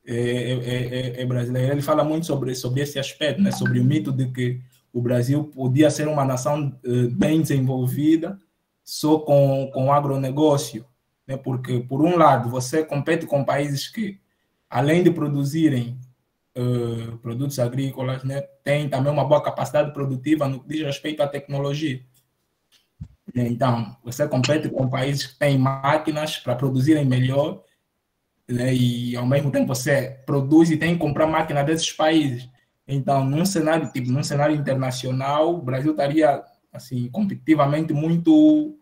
é brasileiro, ele fala muito sobre esse aspecto, né? Sobre o mito de que o Brasil podia ser uma nação bem desenvolvida só com o agronegócio, né? Porque, por um lado, você compete com países que, além de produzirem produtos agrícolas, né, têm também uma boa capacidade produtiva no que diz respeito à tecnologia. Então, você compete com países que têm máquinas para produzirem melhor, né, e, ao mesmo tempo, você produz e tem que comprar máquina desses países. Então, num cenário internacional, o Brasil estaria, assim, competitivamente muito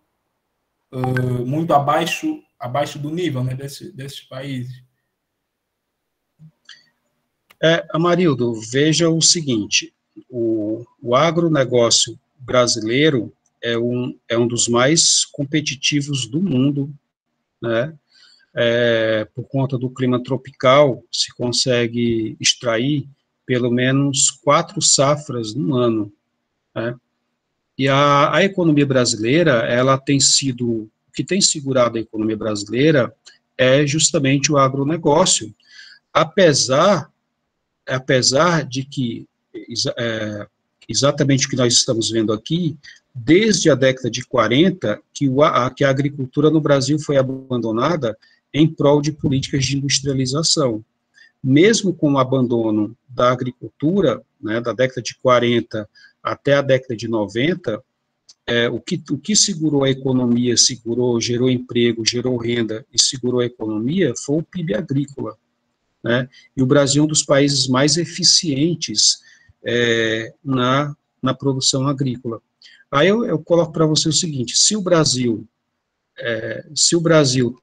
abaixo do nível, né, desses países. Amarildo, veja o seguinte, o agronegócio brasileiro é um dos mais competitivos do mundo, né? Por conta do clima tropical, se consegue extrair pelo menos 4 safras no ano, né? E a economia brasileira, ela tem sido, o que tem segurado a economia brasileira é justamente o agronegócio, apesar de que, exatamente o que nós estamos vendo aqui, desde a década de 40, que a agricultura no Brasil foi abandonada em prol de políticas de industrialização. Mesmo com o abandono da agricultura, né, da década de 40 até a década de 90, o que segurou a economia, gerou emprego, gerou renda e segurou a economia foi o PIB agrícola, né? E o Brasil é um dos países mais eficientes na produção agrícola. Aí eu coloco para você o seguinte, se o Brasil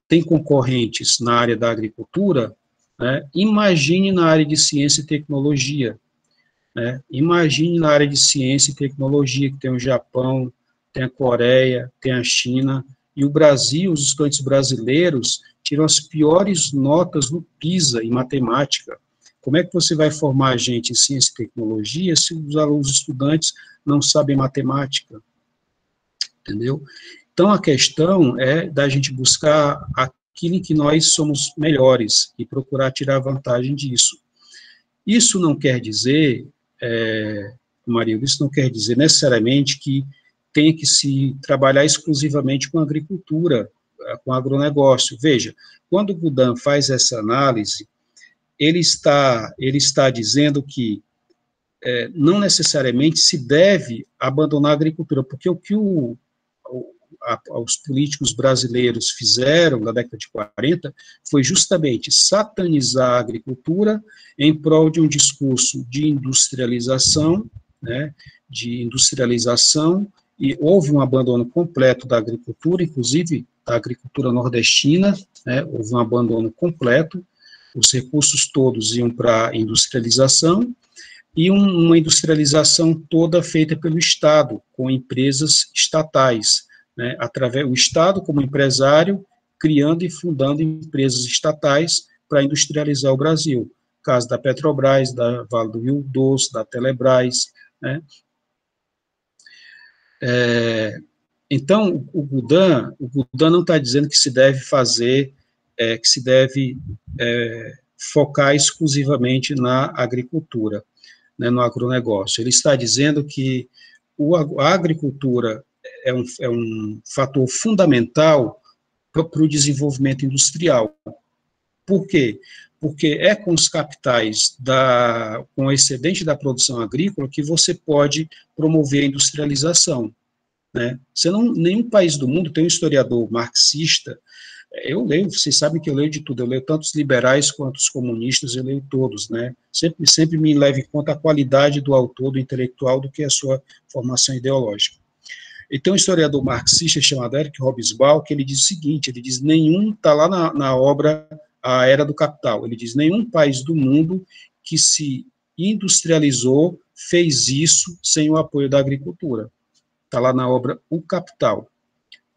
tem concorrentes na área da agricultura, né, imagine na área de ciência e tecnologia, né? Imagine na área de ciência e tecnologia, que tem o Japão, tem a Coreia, tem a China, e o Brasil, os estudantes brasileiros tiram as piores notas no PISA em matemática. Como é que você vai formar a gente em ciência e tecnologia se os estudantes não sabem matemática? Entendeu? Então, a questão é da gente buscar aquilo em que nós somos melhores e procurar tirar vantagem disso. Isso não quer dizer, Maria, isso não quer dizer necessariamente que tem que se trabalhar exclusivamente com agricultura, com agronegócio. Veja, quando o Budan faz essa análise, ele está dizendo que não necessariamente se deve abandonar a agricultura, porque o que os políticos brasileiros fizeram na década de 40 foi justamente satanizar a agricultura em prol de um discurso de industrialização, né, e houve um abandono completo da agricultura, inclusive da agricultura nordestina, né, houve um abandono completo, os recursos todos iam para a industrialização, e uma industrialização toda feita pelo Estado, com empresas estatais, né, o Estado como empresário, criando e fundando empresas estatais para industrializar o Brasil, caso da Petrobras, da Vale do Rio Doce, da Telebrás, né. Então, o Budan não está dizendo que se deve focar exclusivamente na agricultura, né, no agronegócio. Ele está dizendo que a agricultura é um fator fundamental para o desenvolvimento industrial. Por quê? Porque é com os capitais, com o excedente da produção agrícola, que você pode promover a industrialização, né? Nenhum país do mundo tem um historiador marxista. Eu leio, vocês sabem que eu leio de tudo, eu leio tanto os liberais quanto os comunistas, eu leio todos, né? Sempre me leva em conta a qualidade do autor, do intelectual, do que a sua formação ideológica. E tem um historiador marxista chamado Eric Hobsbawm, que ele diz o seguinte, ele diz, está lá na obra A Era do Capital, ele diz, nenhum país do mundo que se industrializou fez isso sem o apoio da agricultura. Está lá na obra O Capital.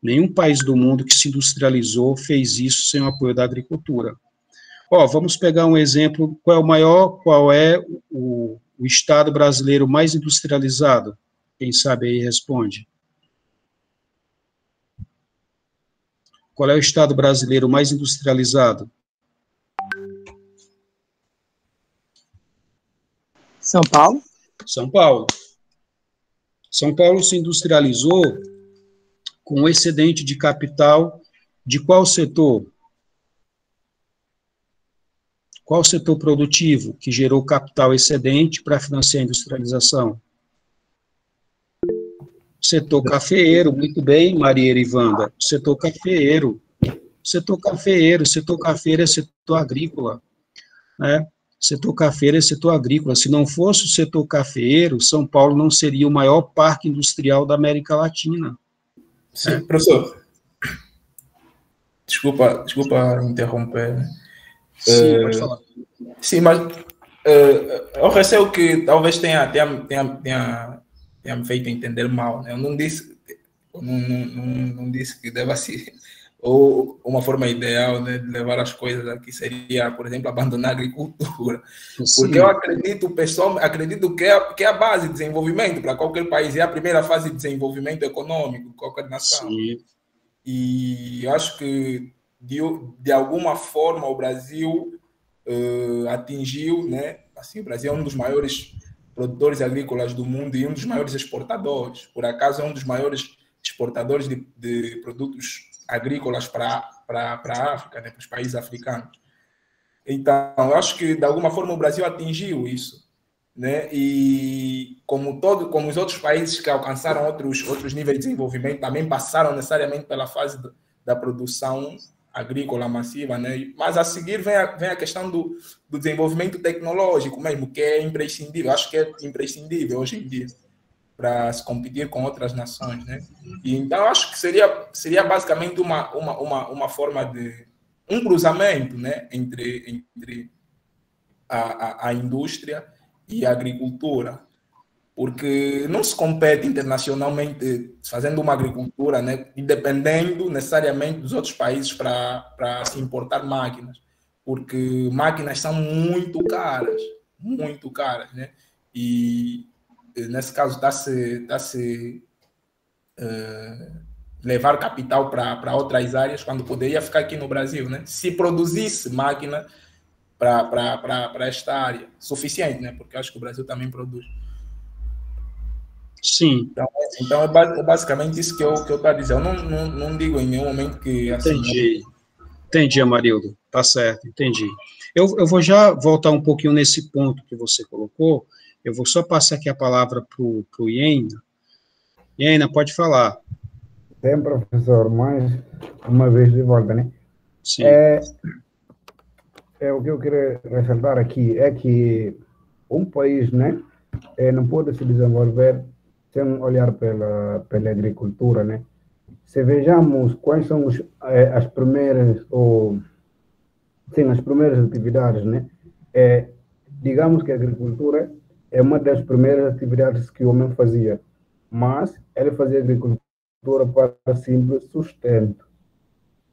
Nenhum país do mundo que se industrializou fez isso sem o apoio da agricultura. Vamos pegar um exemplo, qual é o estado brasileiro mais industrializado? Quem sabe aí responde. Qual é o estado brasileiro mais industrializado? São Paulo. São Paulo. São Paulo se industrializou com um excedente de capital de qual setor? Qual setor produtivo que gerou capital excedente para financiar a industrialização? Setor cafeeiro, muito bem, Maria Erivanda. Setor cafeeiro. Setor cafeeiro é setor agrícola, né? Setor cafeiro é setor agrícola. Se não fosse o setor cafeeiro, São Paulo não seria o maior parque industrial da América Latina. Sim, professor. Desculpa interromper. Sim, pode falar. Sim, mas eu receio que talvez tenha me feito entender mal. Né? Eu não disse que deva ser ou uma forma ideal, né, de levar as coisas aqui seria, por exemplo, abandonar a agricultura. Sim. Porque eu acredito que é a base de desenvolvimento para qualquer país, é a primeira fase de desenvolvimento econômico de qualquer nação. Sim. E eu acho que, de alguma forma, o Brasil atingiu, né? Assim, o Brasil é um dos maiores produtores agrícolas do mundo e um dos maiores exportadores. Por acaso, é um dos maiores exportadores de produtos agrícolas para a África, né? Para os países africanos. Então, eu acho que, de alguma forma, o Brasil atingiu isso. Né? E como os outros países que alcançaram outros níveis de desenvolvimento também passaram necessariamente pela fase da produção agrícola massiva, né? Mas a seguir vem a questão do desenvolvimento tecnológico mesmo, que é imprescindível, acho que é imprescindível hoje em dia para se competir com outras nações, né? E então acho que seria basicamente uma forma de um cruzamento, né, entre a indústria e a agricultura, porque não se compete internacionalmente fazendo uma agricultura, né, e dependendo necessariamente dos outros países para se importar máquinas, porque máquinas são muito caras, né? E nesse caso está-se levar capital para outras áreas quando poderia ficar aqui no Brasil, né? Se produzisse máquina para esta área, suficiente, né? Porque acho que o Brasil também produz. Sim. Então é basicamente isso que eu estou a dizer. Eu não digo em nenhum momento que... Assim, Entendi, Amarildo. Tá certo, entendi. Eu vou já voltar um pouquinho nesse ponto que você colocou. Eu vou só passar aqui a palavra para o Iena. Iena, pode falar. Tem, professor, mais uma vez de volta, né? Sim. O que eu queria ressaltar aqui é que um país, né, não pode se desenvolver sem olhar pela agricultura, né? Se vejamos quais são as primeiras atividades, né? Digamos que a agricultura é uma das primeiras atividades que o homem fazia, mas ele fazia agricultura para simples sustento.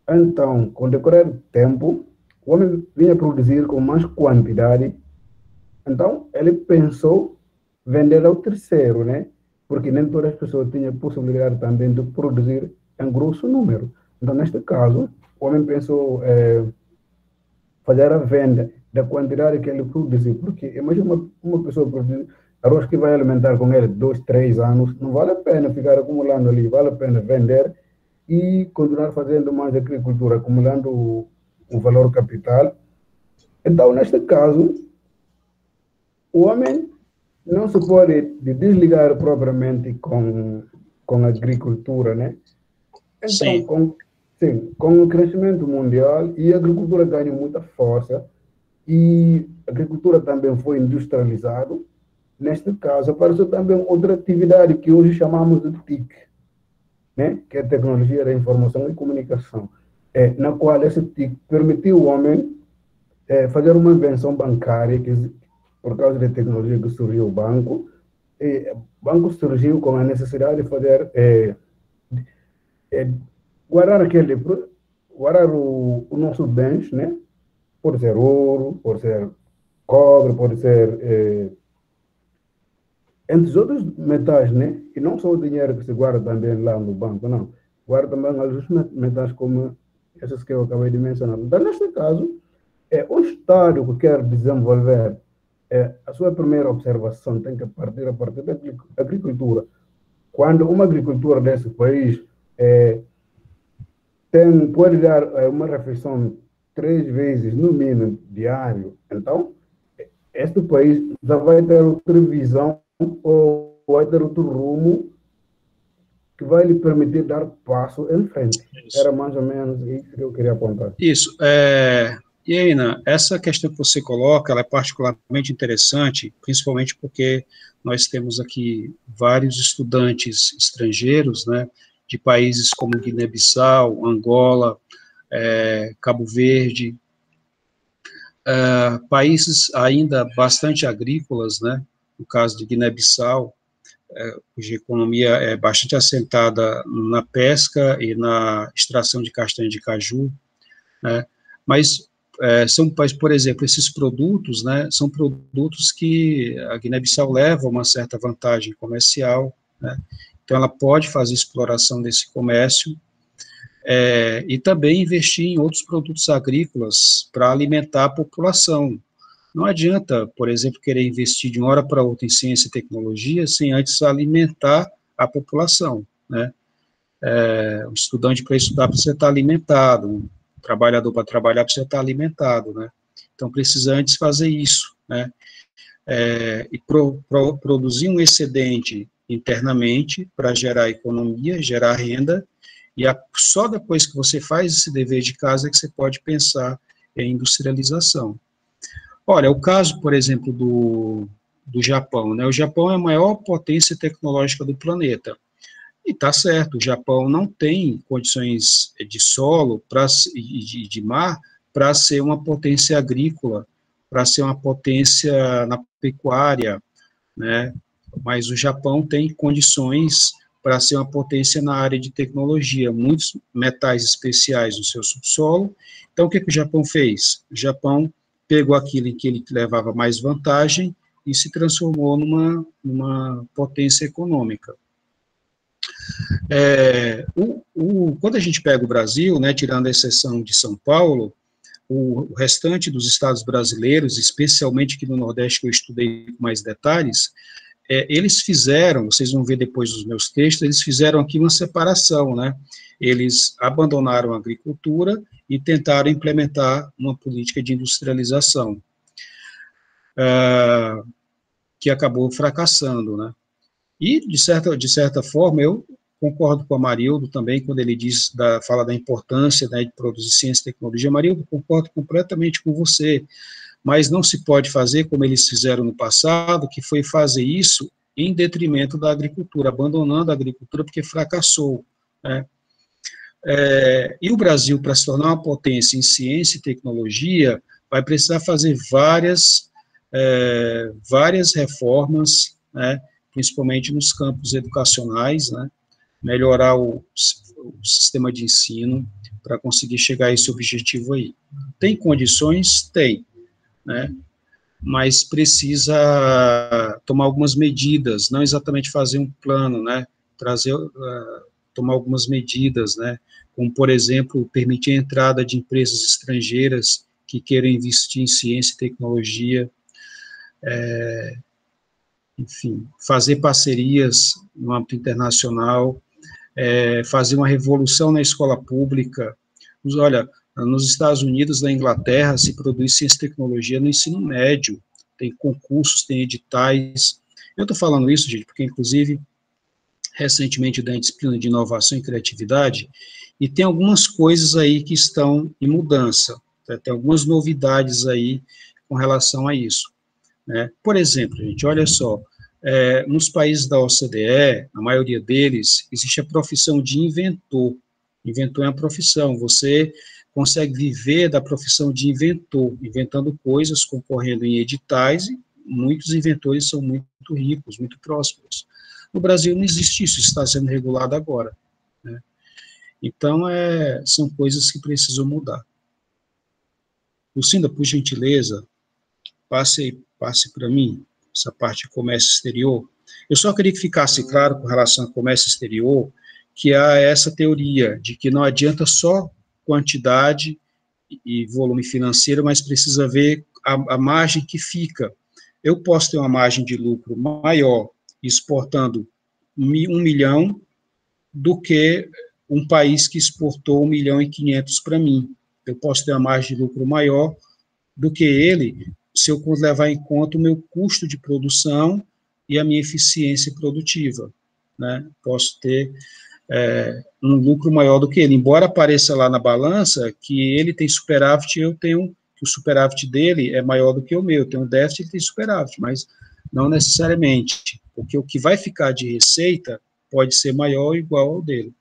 Então, com o decorrer do tempo, o homem vinha produzir com mais quantidade. Então, ele pensou vender ao terceiro, né? Porque nem todas as pessoas tinham possibilidade também de produzir em grosso número. Então, neste caso, o homem pensou fazer a venda da quantidade que ele produziu. Porque imagina uma pessoa produzir arroz que vai alimentar com ele 2, 3 anos, não vale a pena ficar acumulando ali, vale a pena vender e continuar fazendo mais agricultura, acumulando o valor capital. Então, neste caso, o homem não se pode desligar propriamente com a agricultura, né? Então, com o crescimento mundial, e a agricultura ganha muita força, e a agricultura também foi industrializada. Neste caso, apareceu também outra atividade que hoje chamamos de TIC, né? Que é a Tecnologia da Informação e Comunicação, na qual esse TIC permitiu ao homem fazer uma invenção bancária, que por causa da tecnologia que surgiu o banco, o banco surgiu com a necessidade de fazer guardar o nossos bens, né? Pode ser ouro, pode ser cobre, pode ser entre os outros metais, né? E não só o dinheiro que se guarda também lá no banco, não. Guarda também alguns metais como esses que eu acabei de mencionar. Então, neste caso, o Estado que quer desenvolver, a sua primeira observação tem que partir a partir da agricultura. Quando uma agricultura desse país pode dar uma refeição 3 vezes, no mínimo, diário, então, este país já vai ter outra visão ou vai ter outro rumo que vai lhe permitir dar passo em frente. Isso. Era mais ou menos isso que eu queria apontar. Isso. E aí, Ina, essa questão que você coloca, ela é particularmente interessante, principalmente porque nós temos aqui vários estudantes estrangeiros, né, de países como Guiné-Bissau, Angola, Cabo Verde, países ainda bastante agrícolas, né, no caso de Guiné-Bissau, cuja economia é bastante assentada na pesca e na extração de castanha de caju, né, mas são, por exemplo, esses produtos, né, são produtos que a Guiné-Bissau leva uma certa vantagem comercial, né, então ela pode fazer exploração desse comércio, e também investir em outros produtos agrícolas para alimentar a população. Não adianta, por exemplo, querer investir de uma hora para outra em ciência e tecnologia sem antes alimentar a população, né? Um estudante para estudar precisa estar alimentado, um trabalhador para trabalhar precisa estar alimentado, né? Então precisa antes fazer isso, né? E produzir um excedente internamente para gerar economia, gerar renda, e só depois que você faz esse dever de casa é que você pode pensar em industrialização. Olha, o caso, por exemplo, do Japão, né? O Japão é a maior potência tecnológica do planeta. E está certo, o Japão não tem condições de solo e de mar para ser uma potência agrícola, para ser uma potência na pecuária, né? Mas o Japão tem condições para ser uma potência na área de tecnologia, muitos metais especiais no seu subsolo. Então, o que o Japão fez? O Japão pegou aquilo em que ele levava mais vantagem e se transformou numa potência econômica. Quando a gente pega o Brasil, né, tirando a exceção de São Paulo, o restante dos estados brasileiros, especialmente aqui no Nordeste, que eu estudei com mais detalhes, eles fizeram, vocês vão ver depois dos meus textos, eles fizeram aqui uma separação, né? Eles abandonaram a agricultura e tentaram implementar uma política de industrialização, que acabou fracassando, né? E, de certa forma, eu concordo com o Amarildo também, quando ele fala da importância, né, de produzir ciência e tecnologia. Amarildo, concordo completamente com você, mas não se pode fazer como eles fizeram no passado, que foi fazer isso em detrimento da agricultura, abandonando a agricultura porque fracassou, né? E o Brasil, para se tornar uma potência em ciência e tecnologia, vai precisar fazer várias reformas, né, principalmente nos campos educacionais, né, melhorar o sistema de ensino para conseguir chegar a esse objetivo aí. Tem condições? Tem, né, mas precisa tomar algumas medidas, não exatamente fazer um plano, né, tomar algumas medidas, né, como, por exemplo, permitir a entrada de empresas estrangeiras que queiram investir em ciência e tecnologia, enfim, fazer parcerias no âmbito internacional, fazer uma revolução na escola pública. Olha, nos Estados Unidos, na Inglaterra, se produz ciência e tecnologia no ensino médio, tem concursos, tem editais. Eu estou falando isso, gente, porque, inclusive, recentemente eu dei a disciplina de inovação e criatividade, e tem algumas coisas aí que estão em mudança, tem algumas novidades aí com relação a isso, né? Por exemplo, gente, olha só, nos países da OCDE, a maioria deles, existe a profissão de inventor. Inventor é uma profissão, você consegue viver da profissão de inventor, inventando coisas, concorrendo em editais muitos inventores são muito ricos, muito prósperos. No Brasil não existe isso, está sendo regulado agora, né? Então, são coisas que precisam mudar. Lucinda, por gentileza, passe para mim essa parte de comércio exterior. Eu só queria que ficasse claro com relação ao comércio exterior, que há essa teoria de que não adianta só quantidade e volume financeiro, mas precisa ver a margem que fica. Eu posso ter uma margem de lucro maior exportando 1 milhão do que um país que exportou 1,5 milhão para mim. Eu posso ter uma margem de lucro maior do que ele, se eu levar em conta o meu custo de produção e a minha eficiência produtiva, né? Posso ter um lucro maior do que ele, embora apareça lá na balança que ele tem superávit, eu tenho, que o superávit dele é maior do que o meu, eu tenho um déficit, ele tem superávit, mas não necessariamente, porque o que vai ficar de receita pode ser maior ou igual ao dele.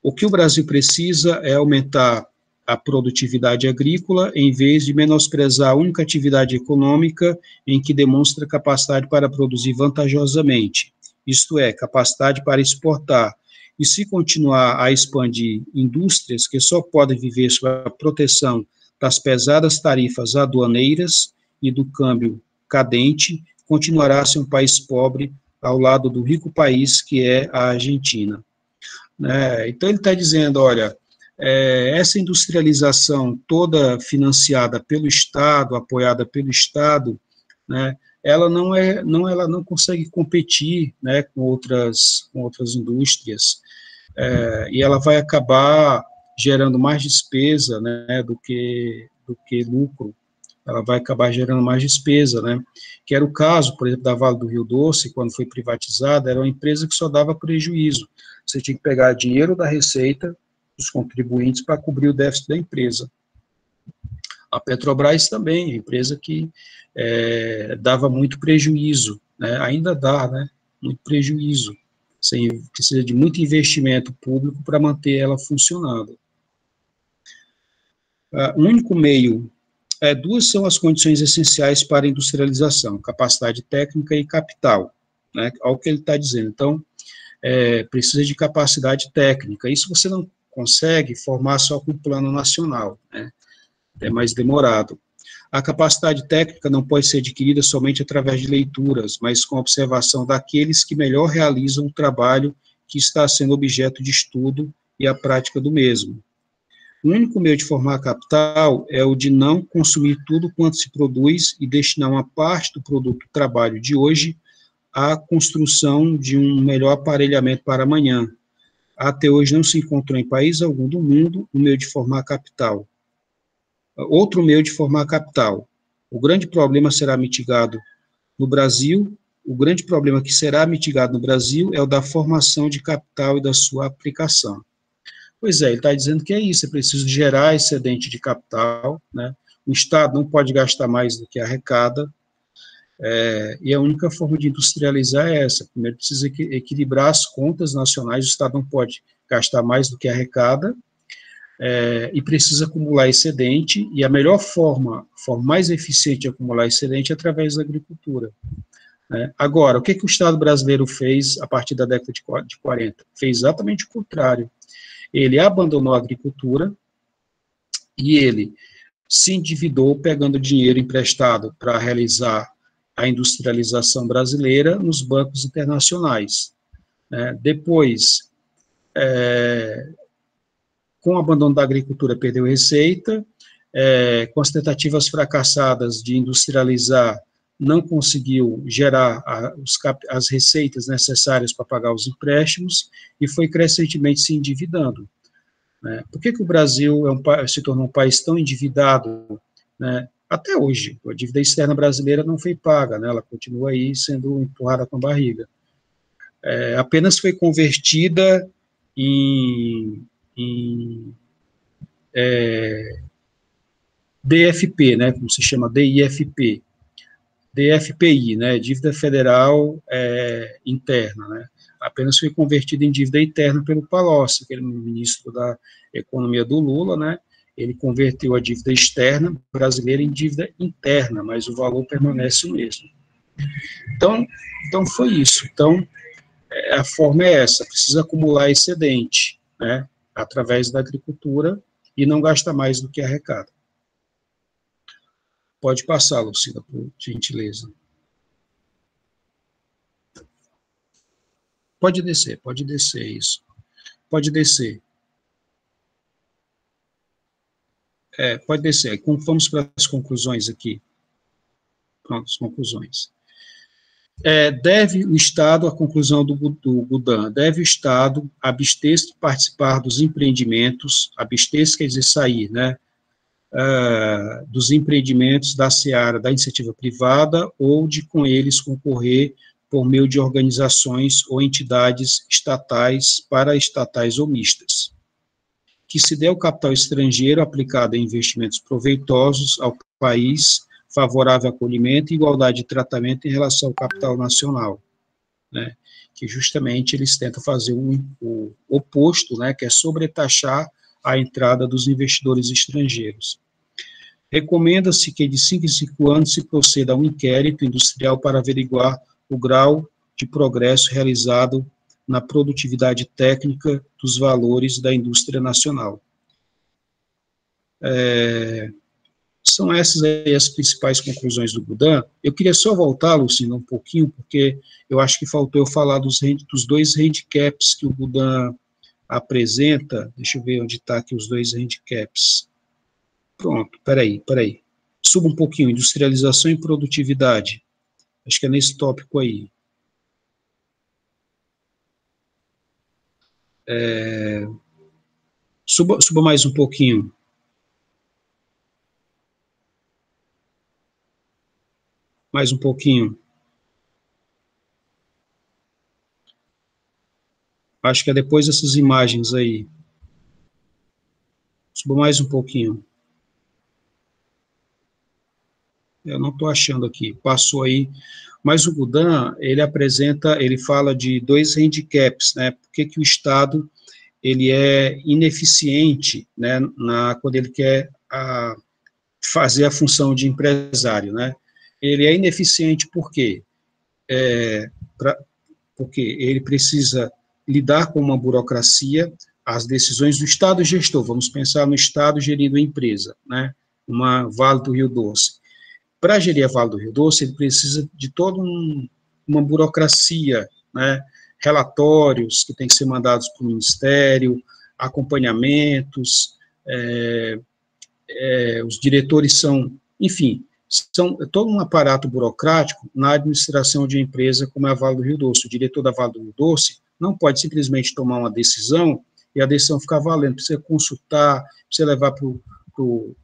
O que o Brasil precisa é aumentar a produtividade agrícola, em vez de menosprezar a única atividade econômica em que demonstra capacidade para produzir vantajosamente, isto é, capacidade para exportar. E se continuar a expandir indústrias que só podem viver sob a proteção das pesadas tarifas aduaneiras e do câmbio cadente, continuará a ser um país pobre ao lado do rico país que é a Argentina. Então ele está dizendo, olha, essa industrialização toda financiada pelo Estado, apoiada pelo Estado, né, ela não consegue competir, né, com outras indústrias, e ela vai acabar gerando mais despesa, né, do que lucro. Ela vai acabar gerando mais despesa, né, que era o caso, por exemplo, da Vale do Rio Doce, quando foi privatizada, era uma empresa que só dava prejuízo. Você tinha que pegar dinheiro da receita dos contribuintes para cobrir o déficit da empresa. A Petrobras também, a empresa que dava muito prejuízo, né, ainda dá, né, muito prejuízo. Você precisa de muito investimento público para manter ela funcionando. O único meio, duas são as condições essenciais para a industrialização, capacidade técnica e capital, né, olha o que ele está dizendo. Então, precisa de capacidade técnica, isso você não consegue formar só com o plano nacional, né, é mais demorado. A capacidade técnica não pode ser adquirida somente através de leituras, mas com observação daqueles que melhor realizam o trabalho que está sendo objeto de estudo e a prática do mesmo. O único meio de formar capital é o de não consumir tudo quanto se produz e destinar uma parte do produto do trabalho de hoje à construção de um melhor aparelhamento para amanhã. Até hoje não se encontrou em país algum do mundo um meio de formar capital. Outro meio de formar capital. O grande problema será mitigado no Brasil, o grande problema que será mitigado no Brasil é o da formação de capital e da sua aplicação. Pois é, ele está dizendo que é isso, é preciso gerar excedente de capital, né? O Estado não pode gastar mais do que arrecada, e a única forma de industrializar é essa. Primeiro precisa equilibrar as contas nacionais, o Estado não pode gastar mais do que arrecada, e precisa acumular excedente, e a melhor forma mais eficiente de acumular excedente é através da agricultura. Né? Agora, o que o Estado brasileiro fez a partir da década de 40? Fez exatamente o contrário. Ele abandonou a agricultura e ele se endividou pegando dinheiro emprestado para realizar a industrialização brasileira nos bancos internacionais. Depois, com o abandono da agricultura, perdeu receita, com as tentativas fracassadas de industrializar, não conseguiu gerar as receitas necessárias para pagar os empréstimos e foi crescentemente se endividando. Né? Por que o Brasil se tornou um país tão endividado, né? Até hoje? A dívida externa brasileira não foi paga, né? Ela continua aí sendo empurrada com a barriga. Apenas foi convertida em DFP, né, como se chama DIFP. DFPI, né, dívida federal interna, né, apenas foi convertida em dívida interna pelo Palocci, aquele ministro da Economia do Lula, né, ele converteu a dívida externa brasileira em dívida interna, mas o valor permanece o mesmo. Então foi isso. Então, a forma é essa, precisa acumular excedente, né, através da agricultura e não gasta mais do que arrecada. Pode passar, Lucila, por gentileza. Pode descer, isso. Pode descer. Pode descer. Vamos para as conclusões aqui. Pronto, as conclusões. Deve o Estado, a conclusão do Budan, deve o Estado abster-se de participar dos empreendimentos, abster-se quer dizer sair, né, dos empreendimentos da seara da iniciativa privada ou de com eles concorrer por meio de organizações ou entidades estatais, paraestatais ou mistas. Que se dê o capital estrangeiro aplicado em investimentos proveitosos ao país, favorável ao acolhimento e igualdade de tratamento em relação ao capital nacional, né, que justamente eles tentam fazer o oposto, né, que é sobretaxar a entrada dos investidores estrangeiros. Recomenda-se que de 5 em 5 anos se proceda a um inquérito industrial para averiguar o grau de progresso realizado na produtividade técnica dos valores da indústria nacional. São essas aí as principais conclusões do Budan. Eu queria só voltar, Luciano, um pouquinho, porque eu acho que faltou eu falar dos 2 handicaps que o Budan apresenta. Deixa eu ver onde está aqui os 2 handicaps. Pronto, peraí. Suba um pouquinho, industrialização e produtividade. Acho que é nesse tópico aí. Suba mais um pouquinho. Mais um pouquinho. Acho que é depois dessas imagens aí. Suba mais um pouquinho. Eu não estou achando aqui. Passou aí. Mas o Budan, ele fala de 2 handicaps, né? Por que o Estado, ele é ineficiente, né, quando ele quer fazer a função de empresário, né? Ele é ineficiente por quê? Porque ele precisa lidar com uma burocracia, as decisões do Estado gestor, vamos pensar no Estado gerindo a empresa, né? Uma Vale do Rio Doce. Para gerir a Vale do Rio Doce, ele precisa de toda uma burocracia, né? Relatórios que têm que ser mandados para o Ministério, acompanhamentos, os diretores enfim, são todo um aparato burocrático na administração de uma empresa como é a Vale do Rio Doce. O diretor da Vale do Rio Doce não pode simplesmente tomar uma decisão e a decisão ficar valendo, precisa consultar, precisa levar para o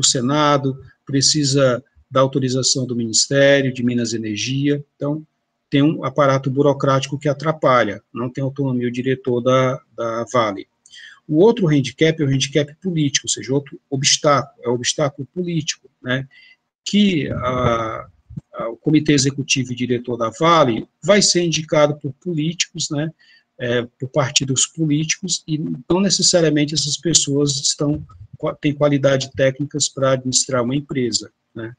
Senado, precisa da autorização do Ministério de Minas e Energia. Então, tem um aparato burocrático que atrapalha, não tem autonomia o diretor da Vale. O outro handicap é o handicap político, ou seja, outro obstáculo, é o obstáculo político, né, que o Comitê Executivo e Diretor da Vale vai ser indicado por políticos, né, por partidos políticos, e não necessariamente essas pessoas têm qualidade técnicas para administrar uma empresa, né.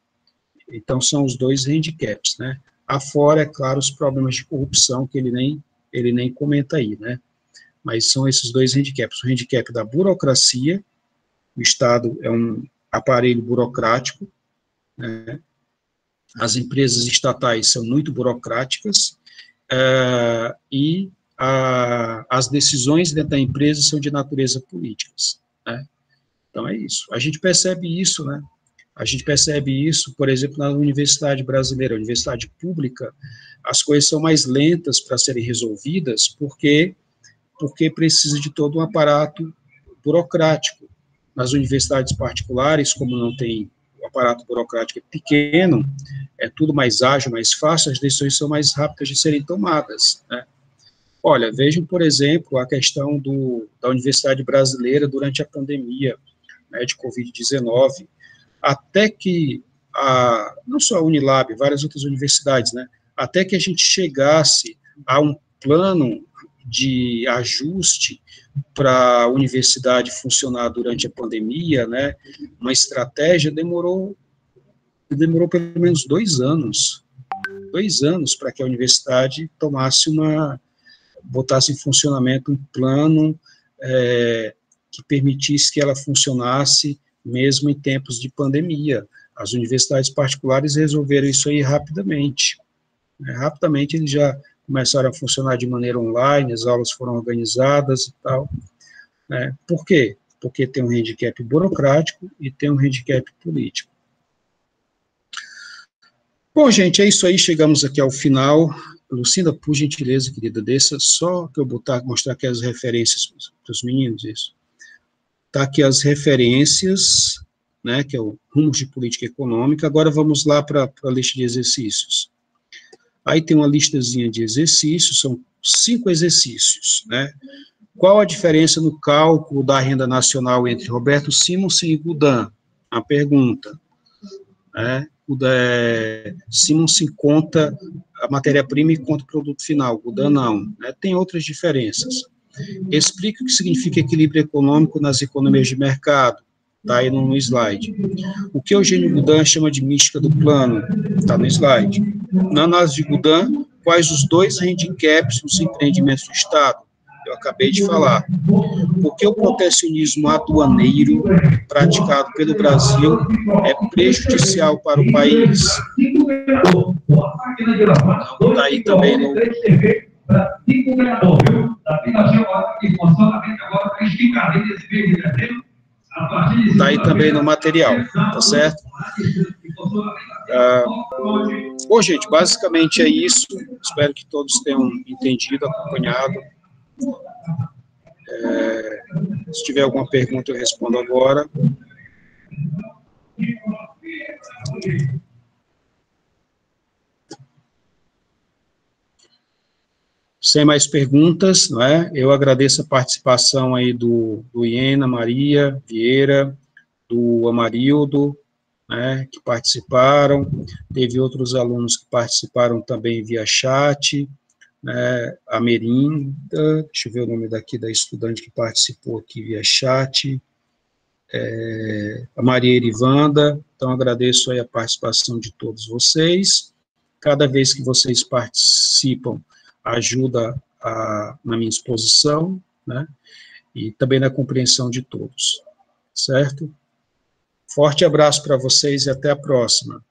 Então, são os 2 handicaps, né. Afora, é claro, os problemas de corrupção, que ele nem comenta aí, né. Mas são esses 2 handicaps. O handicap da burocracia, o Estado é um aparelho burocrático, né? As empresas estatais são muito burocráticas, e as decisões dentro da empresa são de natureza políticas, né? Então é isso. A gente percebe isso, né? A gente percebe isso, por exemplo, na universidade brasileira, a universidade pública, as coisas são mais lentas para serem resolvidas, porque precisa de todo um aparato burocrático. Nas universidades particulares, como não tem o aparato burocrático pequeno, é tudo mais ágil, mais fácil, as decisões são mais rápidas de serem tomadas, né? Olha, vejam, por exemplo, a questão da universidade brasileira durante a pandemia, né, de Covid-19, até que não só a Unilab, várias outras universidades, né, até que a gente chegasse a um plano de ajuste para a universidade funcionar durante a pandemia, né, uma estratégia, demorou pelo menos 2 anos. 2 anos para que a universidade botasse em funcionamento um plano que permitisse que ela funcionasse mesmo em tempos de pandemia. As universidades particulares resolveram isso aí rapidamente. Rapidamente eles já começaram a funcionar de maneira online, as aulas foram organizadas e tal. Por quê? Porque tem um handicap burocrático e tem um handicap político. Bom, gente, é isso aí, chegamos aqui ao final. Lucinda, por gentileza, querida, deixa só que eu mostrar aqui as referências para os meninos, isso. Tá aqui as referências, né, que é o Rumos de Política Econômica. Agora vamos lá para a lista de exercícios. Aí tem uma listazinha de exercícios, são 5 exercícios, né? Qual a diferença no cálculo da renda nacional entre Roberto Simonsen e Goudin? A pergunta, né? Simonsen conta a matéria-prima e conta o produto final, Goudin não, né? Tem outras diferenças. Explica o que significa equilíbrio econômico nas economias de mercado, está aí no slide. O que Eugênio Goudin chama de mística do plano, está no slide. Na análise de Goudin, quais os 2 handicaps nos empreendimentos do Estado? Eu acabei de falar. Por que o protecionismo aduaneiro praticado pelo Brasil é prejudicial para o país? Está aí também no... Está aí também no material, tá certo? Bom, gente, basicamente é isso. Espero que todos tenham entendido, acompanhado. Se tiver alguma pergunta, eu respondo agora. Sem mais perguntas, não é? Eu agradeço a participação aí do Iena, Maria Vieira, do Amarildo, né, que participaram. Teve outros alunos que participaram também via chat, né, a Merinda, deixa eu ver o nome daqui da estudante que participou aqui via chat, a Maria Erivanda. Então, agradeço aí a participação de todos vocês. Cada vez que vocês participam, ajuda na minha exposição, né, e também na compreensão de todos, certo? Forte abraço para vocês e até a próxima.